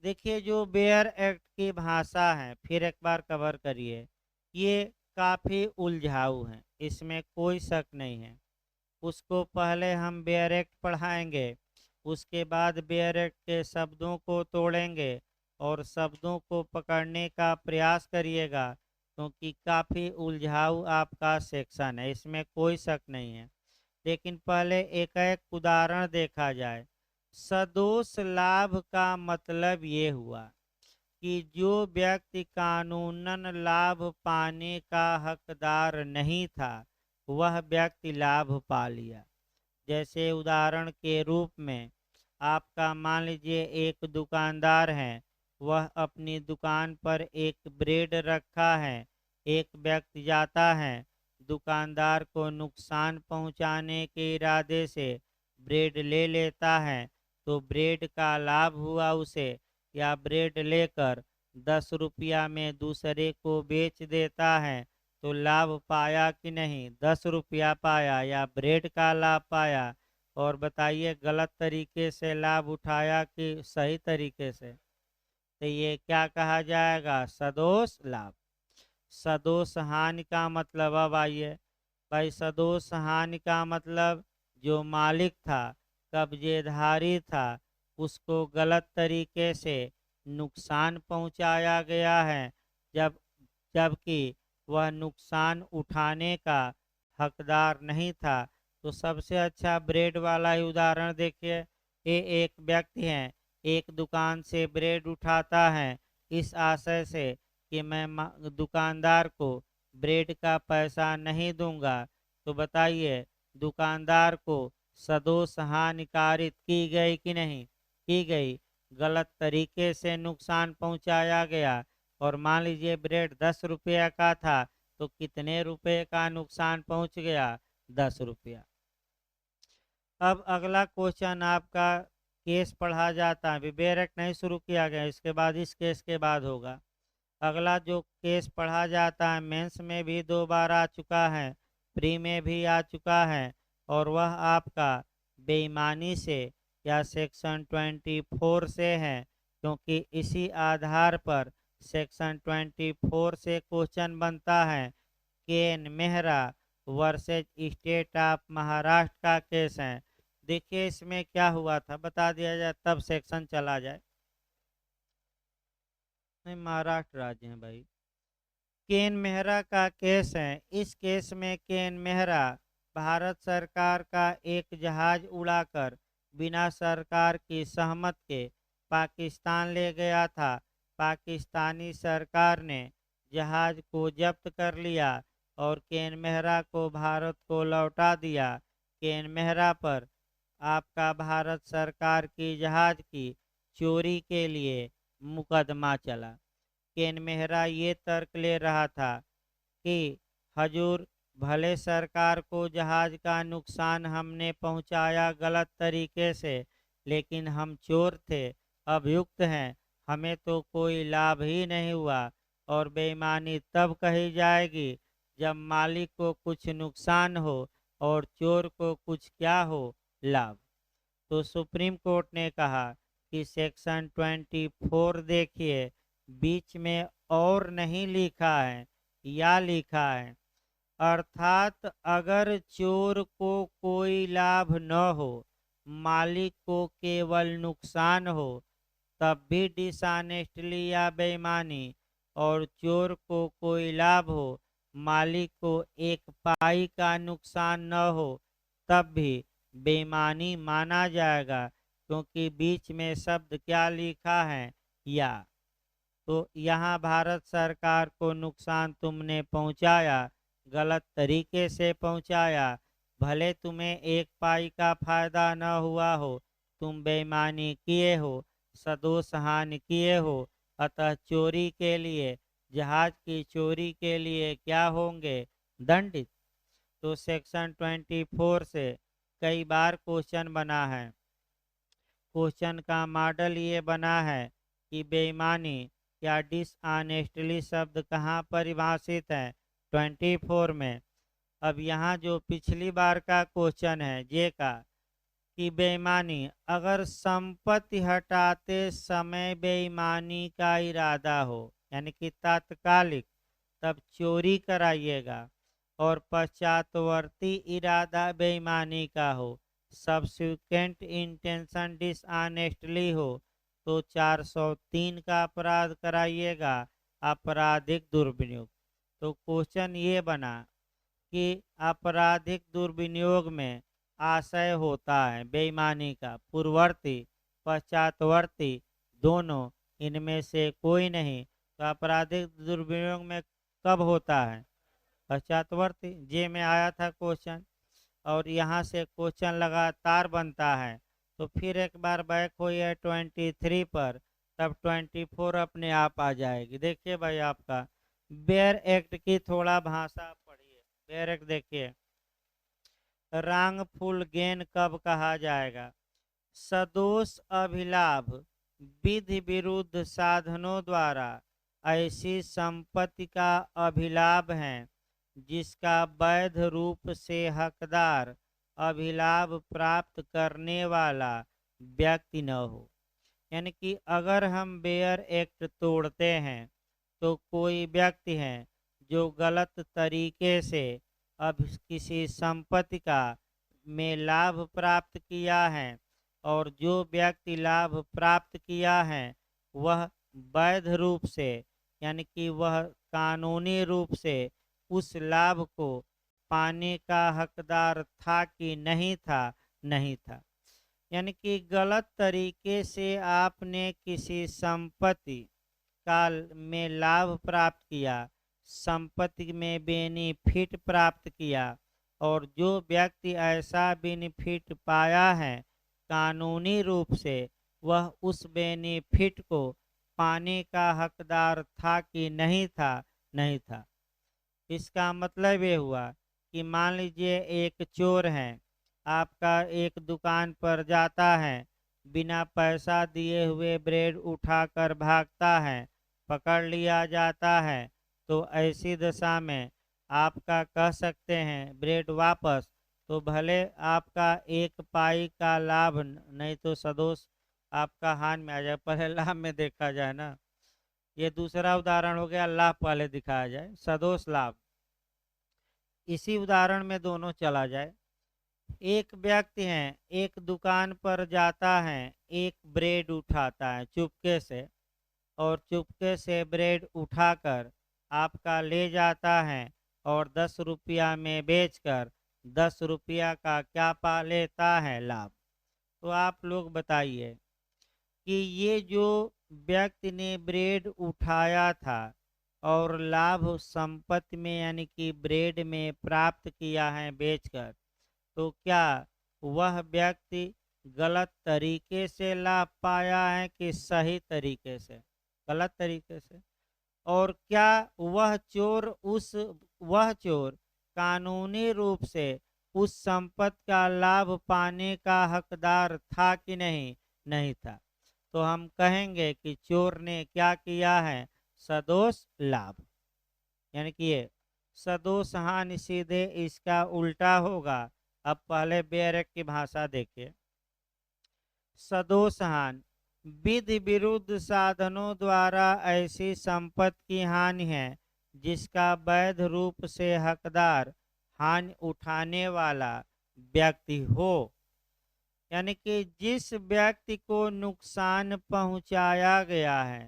देखिए जो बेयर एक्ट की भाषा है, फिर एक बार कवर करिए, ये काफ़ी उलझाऊ है, इसमें कोई शक नहीं है। उसको पहले हम बेयर एक्ट पढ़ाएंगे, उसके बाद बेयरट के शब्दों को तोड़ेंगे और शब्दों को पकड़ने का प्रयास करिएगा, क्योंकि काफ़ी उलझाऊ आपका सेक्शन है, इसमें कोई शक नहीं है। लेकिन पहले एक एक उदाहरण देखा जाए। सदोष लाभ का मतलब ये हुआ कि जो व्यक्ति कानूनन लाभ पाने का हकदार नहीं था, वह व्यक्ति लाभ पा लिया। जैसे उदाहरण के रूप में आपका मान लीजिए एक दुकानदार है, वह अपनी दुकान पर एक ब्रेड रखा है। एक व्यक्ति जाता है, दुकानदार को नुकसान पहुंचाने के इरादे से ब्रेड ले लेता है, तो ब्रेड का लाभ हुआ उसे, या ब्रेड लेकर 10 रुपया में दूसरे को बेच देता है, तो लाभ पाया कि नहीं? 10 रुपया पाया या ब्रेड का लाभ पाया? और बताइए, गलत तरीके से लाभ उठाया कि सही तरीके से? तो ये क्या कहा जाएगा? सदोष लाभ। सदोष हानि का मतलब, अब आइए भाई, सदोष हानि का मतलब जो मालिक था, कब्जेधारी था, उसको गलत तरीके से नुकसान पहुंचाया गया है, जबकि वह नुकसान उठाने का हकदार नहीं था। तो सबसे अच्छा ब्रेड वाला ही उदाहरण देखिए। ये एक व्यक्ति है, एक दुकान से ब्रेड उठाता है इस आशय से कि मैं दुकानदार को ब्रेड का पैसा नहीं दूंगा, तो बताइए दुकानदार को सदोष हानिकारित की गई कि नहीं की गई? गलत तरीके से नुकसान पहुंचाया गया। और मान लीजिए ब्रेड 10 रुपये का था, तो कितने रुपए का नुकसान पहुंच गया? 10 रुपया। अब अगला क्वेश्चन आपका केस पढ़ा जाता है, बेयरट नहीं शुरू किया गया, इसके बाद इस केस के बाद होगा। अगला जो केस पढ़ा जाता है, मेंस में भी 2 बार आ चुका है, प्री में भी आ चुका है, और वह आपका बेईमानी से या सेक्शन 24 से है, क्योंकि इसी आधार पर सेक्शन 24 से क्वेश्चन बनता है। Ken Mehra versus state of Maharashtra का केस है। देखिए इसमें क्या हुआ था, बता दिया जाए तब सेक्शन चला जाए। नहीं, महाराष्ट्र राज्य है भाई। केन मेहरा का केस है। इस केस में केन मेहरा भारत सरकार का एक जहाज उड़ाकर बिना सरकार की सहमत के पाकिस्तान ले गया था। पाकिस्तानी सरकार ने जहाज को जब्त कर लिया और केन मेहरा को भारत को लौटा दिया। केन मेहरा पर आपका भारत सरकार की जहाज की चोरी के लिए मुकदमा चला। केन मेहरा ये तर्क ले रहा था कि हजूर, भले सरकार को जहाज का नुकसान हमने पहुंचाया गलत तरीके से, लेकिन हम चोर थे, अभियुक्त हैं, हमें तो कोई लाभ ही नहीं हुआ। और बेईमानी तब कही जाएगी जब मालिक को कुछ नुकसान हो और चोर को कुछ क्या हो? लाभ। तो सुप्रीम कोर्ट ने कहा कि सेक्शन 24 देखिए, बीच में और नहीं लिखा है, या लिखा है, अर्थात अगर चोर को कोई लाभ न हो, मालिक को केवल नुकसान हो, तब भी डिसऑनेस्टली या बेईमानी, और चोर को कोई लाभ हो, मालिक को एक पाई का नुकसान न हो, तब भी बेईमानी माना जाएगा, क्योंकि बीच में शब्द क्या लिखा है? या। तो यहाँ भारत सरकार को नुकसान तुमने पहुँचाया, गलत तरीके से पहुँचाया, भले तुम्हें एक पाई का फायदा न हुआ हो, तुम बेईमानी किए हो, सदोष हानि किए हो, अतः चोरी के लिए, जहाज की चोरी के लिए क्या होंगे? दंडित। तो सेक्शन 24 से कई बार क्वेश्चन बना है। क्वेश्चन का मॉडल ये बना है कि बेईमानी या डिसऑनेस्टली शब्द कहाँ परिभाषित है? 24 में। अब यहाँ जो पिछली बार का क्वेश्चन है जे का, कि बेईमानी, अगर संपत्ति हटाते समय बेईमानी का इरादा हो, यानी कि तात्कालिक, तब चोरी कराइएगा, और पश्चातवर्ती इरादा बेईमानी का हो, सब्सिक्वेंट इंटेंशन डिसऑनेस्टली हो तो 403 का अपराध कराइएगा, आपराधिक दुर्विनियोग। तो क्वेश्चन ये बना कि आपराधिक दुर्विनियोग में आशय होता है बेईमानी का, पूर्ववर्ती पश्चातवर्ती दोनों, इनमें से कोई नहीं। तो आपराधिक दुर्विनियोग में कब होता है? पश्चातवर्ती। जे में आया था क्वेश्चन, और यहाँ से क्वेश्चन लगातार बनता है। तो फिर एक बार बैक होइए 23 पर, तब 24 अपने आप आ जाएगी। देखिए भाई, आपका बेयर एक्ट की थोड़ा भाषा पढ़िए। बेयर एक्ट देखिए, रांगफुल गेन कब कहा जाएगा? सदोष अभिलाभ विधि विरुद्ध साधनों द्वारा ऐसी संपत्ति का अभिलाभ है जिसका वैध रूप से हकदार अभिलाभ प्राप्त करने वाला व्यक्ति न हो। यानी कि अगर हम बेयर एक्ट तोड़ते हैं तो कोई व्यक्ति है जो गलत तरीके से अब किसी संपत्ति का में लाभ प्राप्त किया है, और जो व्यक्ति लाभ प्राप्त किया है वह वैध रूप से, यानी कि वह कानूनी रूप से उस लाभ को पाने का हकदार था कि नहीं था, नहीं था। यानी कि गलत तरीके से आपने किसी संपत्ति काल में लाभ प्राप्त किया, संपत्ति में बेनिफिट प्राप्त किया, और जो व्यक्ति ऐसा बेनिफिट पाया है कानूनी रूप से, वह उस बेनिफिट को पाने का हकदार था कि नहीं था, नहीं था। इसका मतलब ये हुआ कि मान लीजिए एक चोर है, आपका एक दुकान पर जाता है, बिना पैसा दिए हुए ब्रेड उठाकर भागता है, पकड़ लिया जाता है। तो ऐसी दशा में आपका कह सकते हैं ब्रेड वापस, तो भले आपका एक पाई का लाभ नहीं तो सदोष आपका हानि में आ जाए। पहले लाभ में देखा जाए ना, ये दूसरा उदाहरण हो गया, लाभ पहले दिखाया जाए, सदोष लाभ। इसी उदाहरण में दोनों चला जाए। एक व्यक्ति है, एक दुकान पर जाता है, एक ब्रेड उठाता है चुपके से, और चुपके से ब्रेड उठाकर आपका ले जाता है, और 10 रुपया में बेचकर 10 रुपया का क्या पा लेता है? लाभ। तो आप लोग बताइए कि ये जो व्यक्ति ने ब्रेड उठाया था और लाभ संपत्ति में यानी कि ब्रेड में प्राप्त किया है बेचकर, तो क्या वह व्यक्ति गलत तरीके से लाभ पाया है कि सही तरीके से? गलत तरीके से। और क्या वह चोर कानूनी रूप से उस संपत्ति का लाभ पाने का हकदार था कि नहीं? नहीं था। तो हम कहेंगे कि चोर ने क्या किया है? सदोष लाभ। यानी कि ये सदोष हानि सीधे इसका उल्टा होगा। अब पहले बेयर एक्ट की भाषा देखिए। सदोष हानि विधि विरुद्ध साधनों द्वारा ऐसी संपत्ति की हानि है जिसका वैध रूप से हकदार हानि उठाने वाला व्यक्ति हो। यानी कि जिस व्यक्ति को नुकसान पहुंचाया गया है,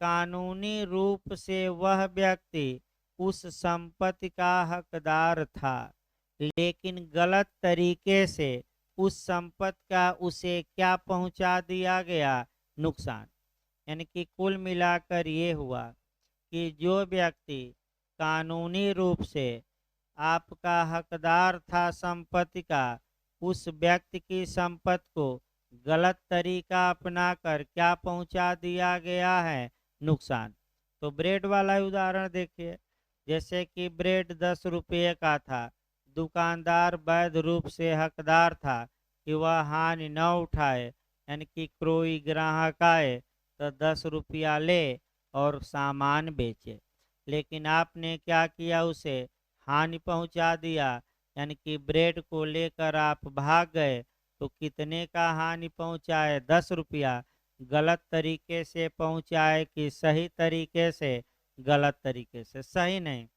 कानूनी रूप से वह व्यक्ति उस संपत्ति का हकदार था, लेकिन गलत तरीके से उस संपत्ति का उसे क्या पहुंचा दिया गया? नुकसान। यानी कि कुल मिलाकर ये हुआ कि जो व्यक्ति कानूनी रूप से आपका हकदार था संपत्ति का, उस व्यक्ति की संपत्ति को गलत तरीका अपनाकर क्या पहुंचा दिया गया है? नुकसान। तो ब्रेड वाला उदाहरण देखिए, जैसे कि ब्रेड 10 रुपये का था, दुकानदार वैध रूप से हकदार था कि वह हानि न उठाए, यानी कि कोई ग्राहक आए तो 10 रुपया ले और सामान बेचे, लेकिन आपने क्या किया? उसे हानि पहुंचा दिया, यानी कि ब्रेड को लेकर आप भाग गए। तो कितने का हानि पहुंचाए? 10 रुपया। गलत तरीके से पहुंचाए कि सही तरीके से? गलत तरीके से। सही नहीं।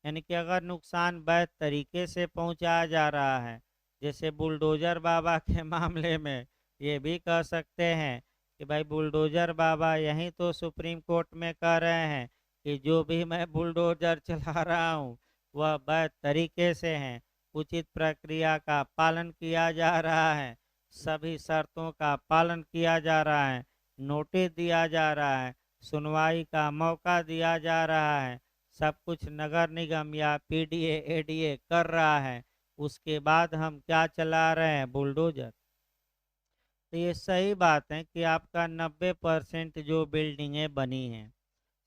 यानी कि अगर नुकसान वैध तरीके से पहुंचाया जा रहा है, जैसे बुलडोजर बाबा के मामले में ये भी कह सकते हैं कि भाई बुलडोजर बाबा यहीं तो सुप्रीम कोर्ट में कह रहे हैं कि जो भी मैं बुलडोजर चला रहा हूँ वह वैध तरीके से है, उचित प्रक्रिया का पालन किया जा रहा है, सभी शर्तों का पालन किया जा रहा है, नोटिस दिया जा रहा है, सुनवाई का मौका दिया जा रहा है, सब कुछ नगर निगम या पीडीए एडीए कर रहा है, उसके बाद हम क्या चला रहे हैं? बुलडोजर। तो ये सही बात है कि आपका 90% जो बिल्डिंगें बनी हैं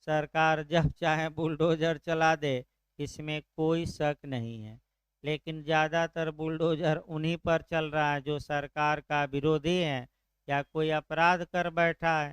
सरकार जब चाहे बुलडोजर चला दे, इसमें कोई शक नहीं है। लेकिन ज़्यादातर बुलडोजर उन्हीं पर चल रहा है जो सरकार का विरोधी है या कोई अपराध कर बैठा है।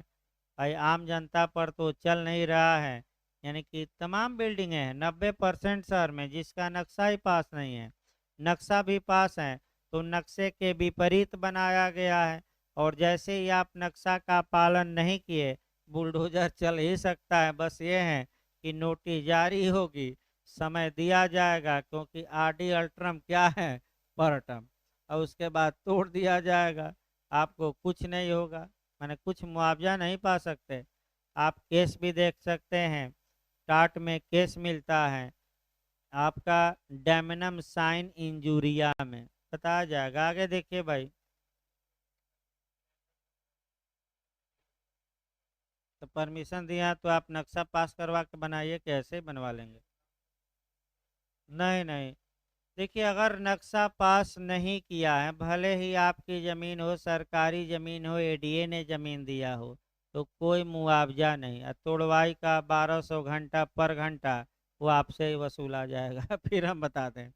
भाई आम जनता पर तो चल नहीं रहा है। यानी कि तमाम बिल्डिंगें हैं 90% शहर में जिसका नक्शा ही पास नहीं है, नक्शा भी पास है तो नक्शे के विपरीत बनाया गया है, और जैसे ही आप नक्शा का पालन नहीं किए बुलडोजर चल ही सकता है। बस ये है कि नोटिस जारी होगी, समय दिया जाएगा क्योंकि आरडी अल्ट्रम क्या है? पर टर्म। और उसके बाद तोड़ दिया जाएगा, आपको कुछ नहीं होगा, माने कुछ मुआवजा नहीं पा सकते। आप केस भी देख सकते हैं, टाट में केस मिलता है आपका डैमनम साइन इंजूरिया में बताया जाएगा। आगे देखिए भाई, तो परमिशन दिया तो आप नक्शा पास करवा के बनाइए, कैसे बनवा लेंगे? नहीं नहीं, देखिए अगर नक्शा पास नहीं किया है, भले ही आपकी ज़मीन हो, सरकारी ज़मीन हो, एडीए ने ज़मीन दिया हो, तो कोई मुआवजा नहीं। तोड़वाई का 1200 घंटा पर घंटा वो आपसे ही वसूला जाएगा। फिर हम बता दें।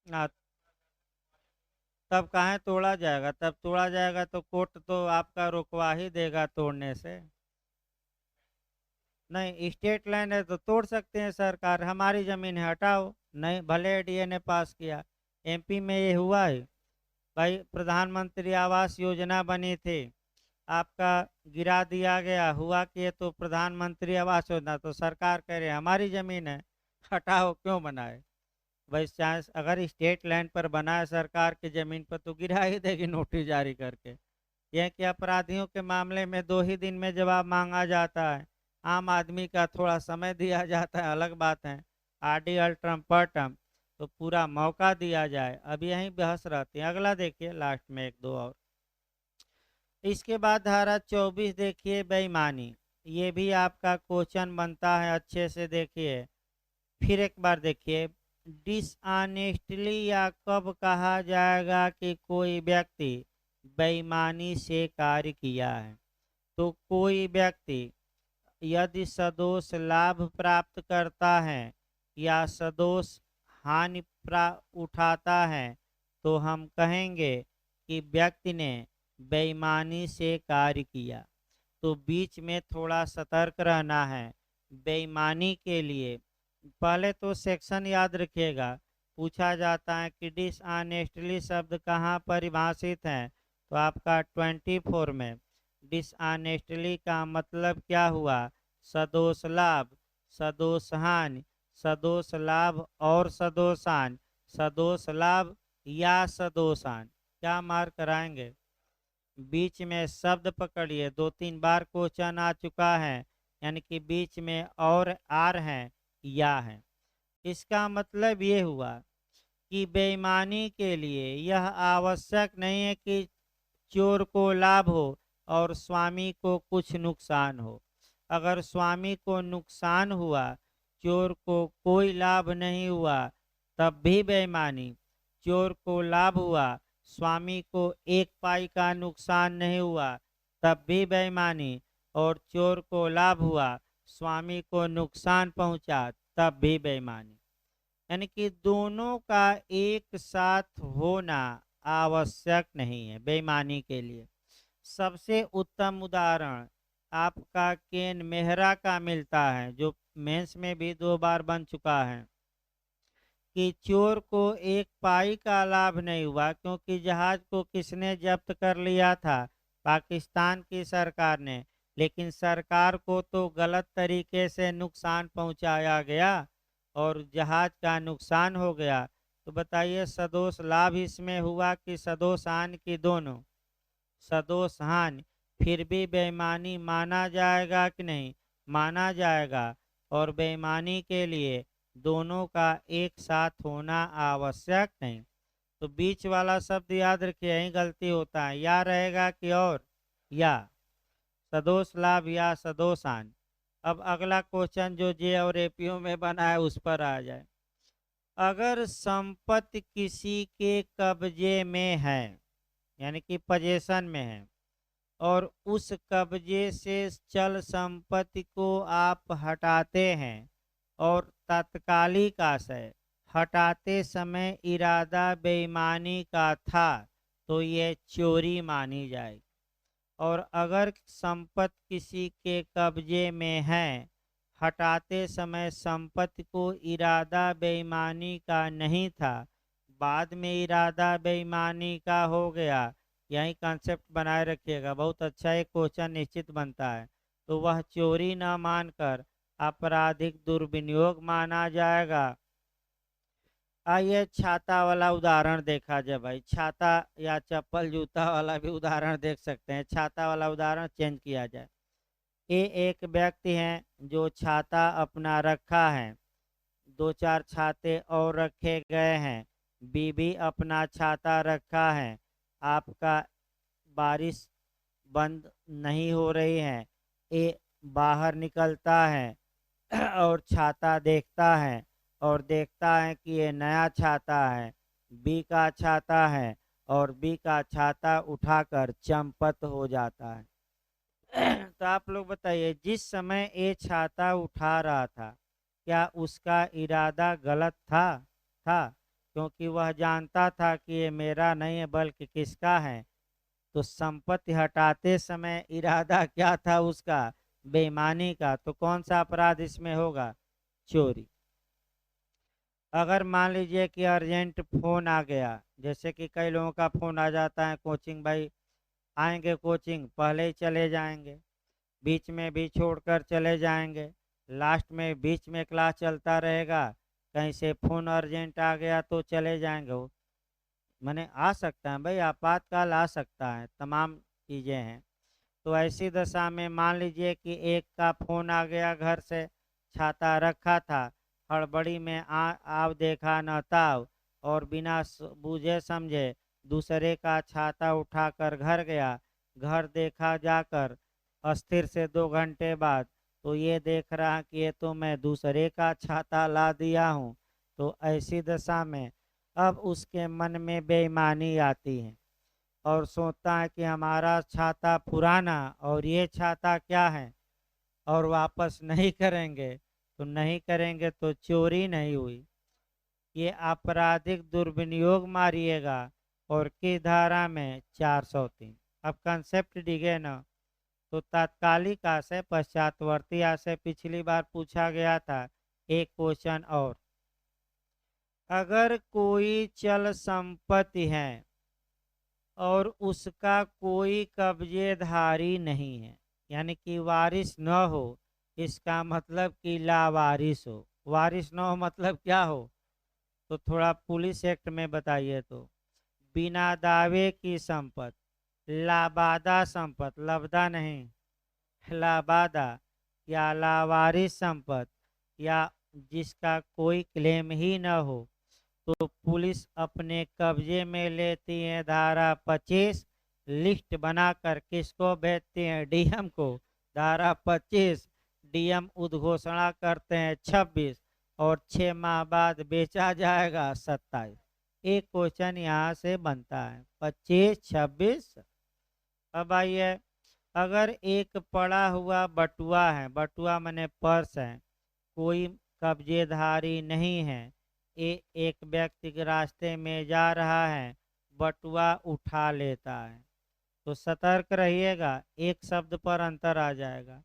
हाँ, तब कहाँ तोड़ा जाएगा? तब तोड़ा जाएगा तो कोर्ट तो आपका रुकवा ही देगा तोड़ने से। नहीं, स्टेट लैंड है तो तोड़ सकते हैं सरकार, हमारी ज़मीन है हटाओ। नहीं, भले एडीए ने पास किया। एमपी में ये हुआ है भाई, प्रधानमंत्री आवास योजना बनी थी, आपका गिरा दिया गया, हुआ कि ये तो प्रधानमंत्री आवास योजना, तो सरकार कह रही है हमारी ज़मीन है हटाओ, क्यों बनाए? भाई चांस अगर स्टेट लैंड पर बना है सरकार की ज़मीन पर तो गिरा ही देगी नोटिस जारी करके। यह कि अपराधियों के मामले में 2 ही दिन में जवाब मांगा जाता है, आम आदमी का थोड़ा समय दिया जाता है, अलग बात है। आरडी अल्ट्रम पर टर्म तो पूरा मौका दिया जाए, अब यही बहस रहती है। अगला देखिए लास्ट में एक दो और, इसके बाद धारा 24 देखिए बेईमानी, ये भी आपका क्वेश्चन बनता है, अच्छे से देखिए। फिर एक बार देखिए, डिसऑनेस्टली या कब कहा जाएगा कि कोई व्यक्ति बेईमानी से कार्य किया है? तो कोई व्यक्ति यदि सदोष लाभ प्राप्त करता है या सदोष हानि उठाता है तो हम कहेंगे कि व्यक्ति ने बेईमानी से कार्य किया। तो बीच में थोड़ा सतर्क रहना है। बेईमानी के लिए पहले तो सेक्शन याद रखिएगा, पूछा जाता है कि डिसऑनेस्टली शब्द कहाँ परिभाषित है, तो आपका 24 में डिसऑनेस्टली का मतलब क्या हुआ? सदोष लाभ, सदोष हानि, सदोष लाभ और सदोष हानि, सदोष लाभ या सदोष हानि। क्या मार्क कराएंगे? बीच में शब्द पकड़िए, 2-3 बार क्वेश्चन आ चुका है, यानी कि बीच में और आर है या है। इसका मतलब ये हुआ कि बेईमानी के लिए यह आवश्यक नहीं है कि चोर को लाभ हो और स्वामी को कुछ नुकसान हो। अगर स्वामी को नुकसान हुआ, चोर को कोई लाभ नहीं हुआ, तब भी बेईमानी। चोर को लाभ हुआ, स्वामी को 1 पाई का नुकसान नहीं हुआ, तब भी बेईमानी। और चोर को लाभ हुआ, स्वामी को नुकसान पहुंचा, तब भी बेईमानी। यानी कि दोनों का एक साथ होना आवश्यक नहीं है बेईमानी के लिए। सबसे उत्तम उदाहरण आपका केन मेहरा का मिलता है, जो मेंस में भी 2 बार बन चुका है, कि चोर को 1 पाई का लाभ नहीं हुआ क्योंकि जहाज को किसने जब्त कर लिया था? पाकिस्तान की सरकार ने। लेकिन सरकार को तो गलत तरीके से नुकसान पहुंचाया गया और जहाज का नुकसान हो गया, तो बताइए सदोष लाभ इसमें हुआ कि सदोष हानि की दोनों? सदोष हानि। फिर भी बेईमानी माना जाएगा कि नहीं? माना जाएगा। और बेईमानी के लिए दोनों का एक साथ होना आवश्यक नहीं। तो बीच वाला शब्द याद रखिए, यही गलती होता है, या रहेगा कि और या, सदोष लाभ या सदोष हानि। अब अगला क्वेश्चन जो जे और एपीओ में बना है उस पर आ जाए। अगर संपत्ति किसी के कब्जे में है, यानी कि पोजीशन में है, और उस कब्जे से चल संपत्ति को आप हटाते हैं और तात्कालिक आशय हटाते समय इरादा बेईमानी का था, तो ये चोरी मानी जाएगी। और अगर संपत्ति किसी के कब्जे में है, हटाते समय संपत्ति को इरादा बेईमानी का नहीं था, बाद में इरादा बेईमानी का हो गया, यही कंसेप्ट बनाए रखिएगा, बहुत अच्छा एक क्वेश्चन निश्चित बनता है, तो वह चोरी न मानकर आपराधिक दुर्विनियोग माना जाएगा। आइए छाता वाला उदाहरण देखा जाए भाई, छाता या चप्पल जूता वाला भी उदाहरण देख सकते हैं, छाता वाला उदाहरण चेंज किया जाए। ये एक व्यक्ति हैं जो छाता अपना रखा है, दो चार छाते और रखे गए हैं, बीबी अपना छाता रखा है, आपका बारिश बंद नहीं हो रही है, ये बाहर निकलता है और छाता देखता है और देखता है कि ये नया छाता है, बी का छाता है, और बी का छाता उठाकर चंपत हो जाता है। तो आप लोग बताइए, जिस समय ये छाता उठा रहा था, क्या उसका इरादा गलत था? क्योंकि वह जानता था कि ये मेरा नहीं है बल्कि किसका है। तो संपत्ति हटाते समय इरादा क्या था उसका? बेईमानी का। तो कौन सा अपराध इसमें होगा? चोरी। अगर मान लीजिए कि अर्जेंट फोन आ गया, जैसे कि कई लोगों का फोन आ जाता है, कोचिंग भाई आएंगे, कोचिंग पहले ही चले जाएंगे, बीच में भी छोड़कर चले जाएंगे, लास्ट में बीच में क्लास चलता रहेगा, कहीं से फोन अर्जेंट आ गया तो चले जाएंगे। वो मैंने आ सकता है भाई, आपातकाल आ सकता है, तमाम चीज़ें हैं। तो ऐसी दशा में मान लीजिए कि एक का फोन आ गया, घर से छाता रखा था, हड़बड़ी में आव देखा न ताव, और बिना बूझे समझे दूसरे का छाता उठाकर घर गया, घर देखा जाकर अस्थिर से 2 घंटे बाद, तो ये देख रहा कि ये तो मैं दूसरे का छाता ला दिया हूँ। तो ऐसी दशा में अब उसके मन में बेईमानी आती है और सोचता है कि हमारा छाता पुराना और ये छाता क्या है, और वापस नहीं करेंगे, तो नहीं करेंगे तो चोरी नहीं हुई, ये आपराधिक दुर्विनियोग मारिएगा। और किस धारा में? 403। अब कंसेप्ट दिखे ना, तो तात्कालिक आशय पश्चातवर्ती आशय पिछली बार पूछा गया था। एक क्वेश्चन और, अगर कोई चल संपत्ति है और उसका कोई कब्जेधारी नहीं है, यानी कि वारिस न हो, इसका मतलब कि लावारिस हो। वारिस न हो मतलब क्या हो? तो थोड़ा पुलिस एक्ट में बताइए। तो बिना दावे की संपत्ति, लाबादा संपत्ति, लबदा नहीं, लाबादा, या लावारिस संपत्ति, या जिसका कोई क्लेम ही न हो, तो पुलिस अपने कब्जे में लेती है। धारा 25 लिस्ट बनाकर किसको भेजती है? डीएम को। धारा 25 डीएम उद्घोषणा करते हैं 26, और 6 माह बाद बेचा जाएगा 27। एक क्वेश्चन यहाँ से बनता है 25 26। अब आइए, अगर एक पड़ा हुआ बटुआ है, बटुआ मने पर्स है, कोई कब्जेधारी नहीं है, एक व्यक्ति के रास्ते में जा रहा है, बटुआ उठा लेता है, तो सतर्क रहिएगा, एक शब्द पर अंतर आ जाएगा।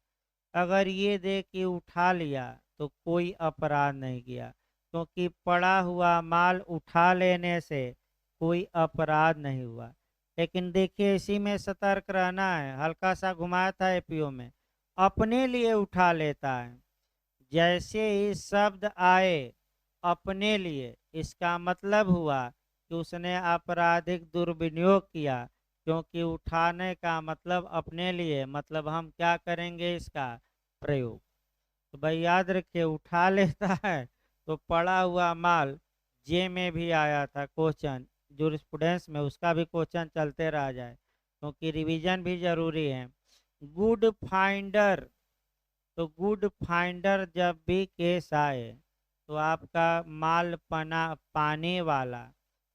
अगर ये देख कि उठा लिया तो कोई अपराध नहीं किया, क्योंकि पड़ा हुआ माल उठा लेने से कोई अपराध नहीं हुआ। लेकिन देखिए इसी में सतर्क रहना है, हल्का सा घुमाया था एपीओ में, अपने लिए उठा लेता है। जैसे ही शब्द आए अपने लिए, इसका मतलब हुआ कि उसने आपराधिक दुर्विनियोग किया, क्योंकि उठाने का मतलब अपने लिए, मतलब हम क्या करेंगे इसका प्रयोग। तो भाई याद रखिए, उठा लेता है तो पड़ा हुआ माल, जे में भी आया था क्वेश्चन जूरिस्प्रूडेंस में, उसका भी क्वेश्चन चलते रह जाए, क्योंकि रिवीजन भी जरूरी है। गुड फाइंडर, तो गुड फाइंडर जब भी केस आए तो आपका माल पना पाने वाला,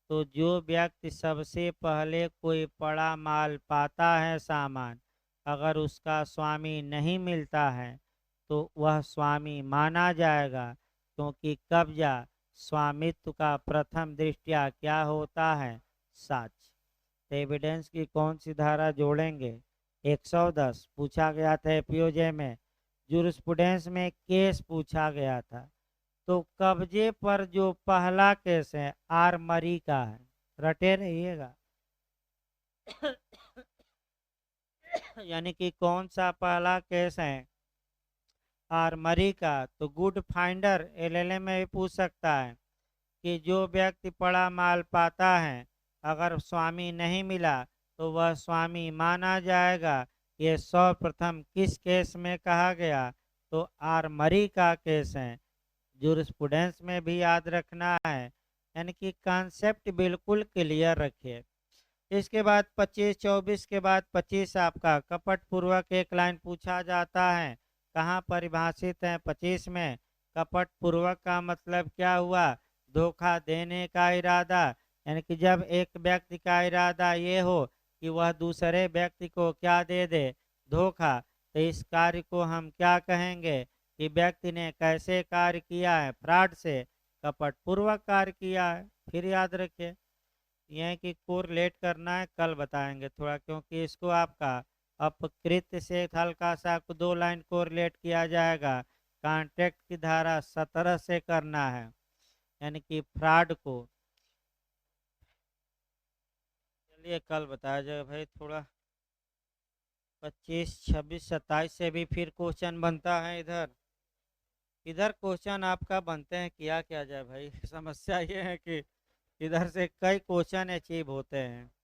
तो जो व्यक्ति सबसे पहले कोई बड़ा माल पाता है सामान, अगर उसका स्वामी नहीं मिलता है तो वह स्वामी माना जाएगा, क्योंकि कब्जा स्वामित्व का प्रथम दृष्टया क्या होता है, साक्ष्य। तो एविडेंस की कौन सी धारा जोड़ेंगे, 110 पूछा गया था एपीओजे में, जूरिस्प्रूडेंस में केस पूछा गया था। तो कब्जे पर जो पहला केस है आर मरी का है, रटे रहिएगा। यानी कि कौन सा पहला केस है, आर मरी का। तो गुड फाइंडर एलएलएम में भी पूछ सकता है कि जो व्यक्ति बड़ा माल पाता है, अगर स्वामी नहीं मिला तो वह स्वामी माना जाएगा। ये सर्वप्रथम किस केस में कहा गया, तो आर मरी का केस है। जूरिस्प्रूडेंस में भी याद रखना है, यानी कि कॉन्सेप्ट बिल्कुल क्लियर रखिए। इसके बाद 25-24 के बाद 25 आपका कपट पूर्वक एक लाइन पूछा जाता है, कहाँ परिभाषित है 25 में। कपट पूर्वक का मतलब क्या हुआ, धोखा देने का इरादा, यानी कि जब एक व्यक्ति का इरादा ये हो कि वह दूसरे व्यक्ति को क्या दे दे, धोखा, तो इस कार्य को हम क्या कहेंगे कि व्यक्ति ने कैसे कार्य किया है, फ्रॉड से, कपट पूर्वक कार्य किया है। फिर याद रखिए, यह कि कोरिलेट करना है, कल बताएंगे थोड़ा, क्योंकि इसको आपका अपकृत से हल्का सा 2 लाइन कोरिलेट किया जाएगा। कॉन्ट्रैक्ट की धारा 17 से करना है, यानी कि फ्रॉड को। चलिए कल बताया जाएगा भाई, थोड़ा 25, 26, 27 से भी फिर क्वेश्चन बनता है। इधर इधर क्वेश्चन आपका बनते हैं, किया क्या जाए भाई। समस्या ये है कि इधर से कई क्वेश्चन अचीव होते हैं।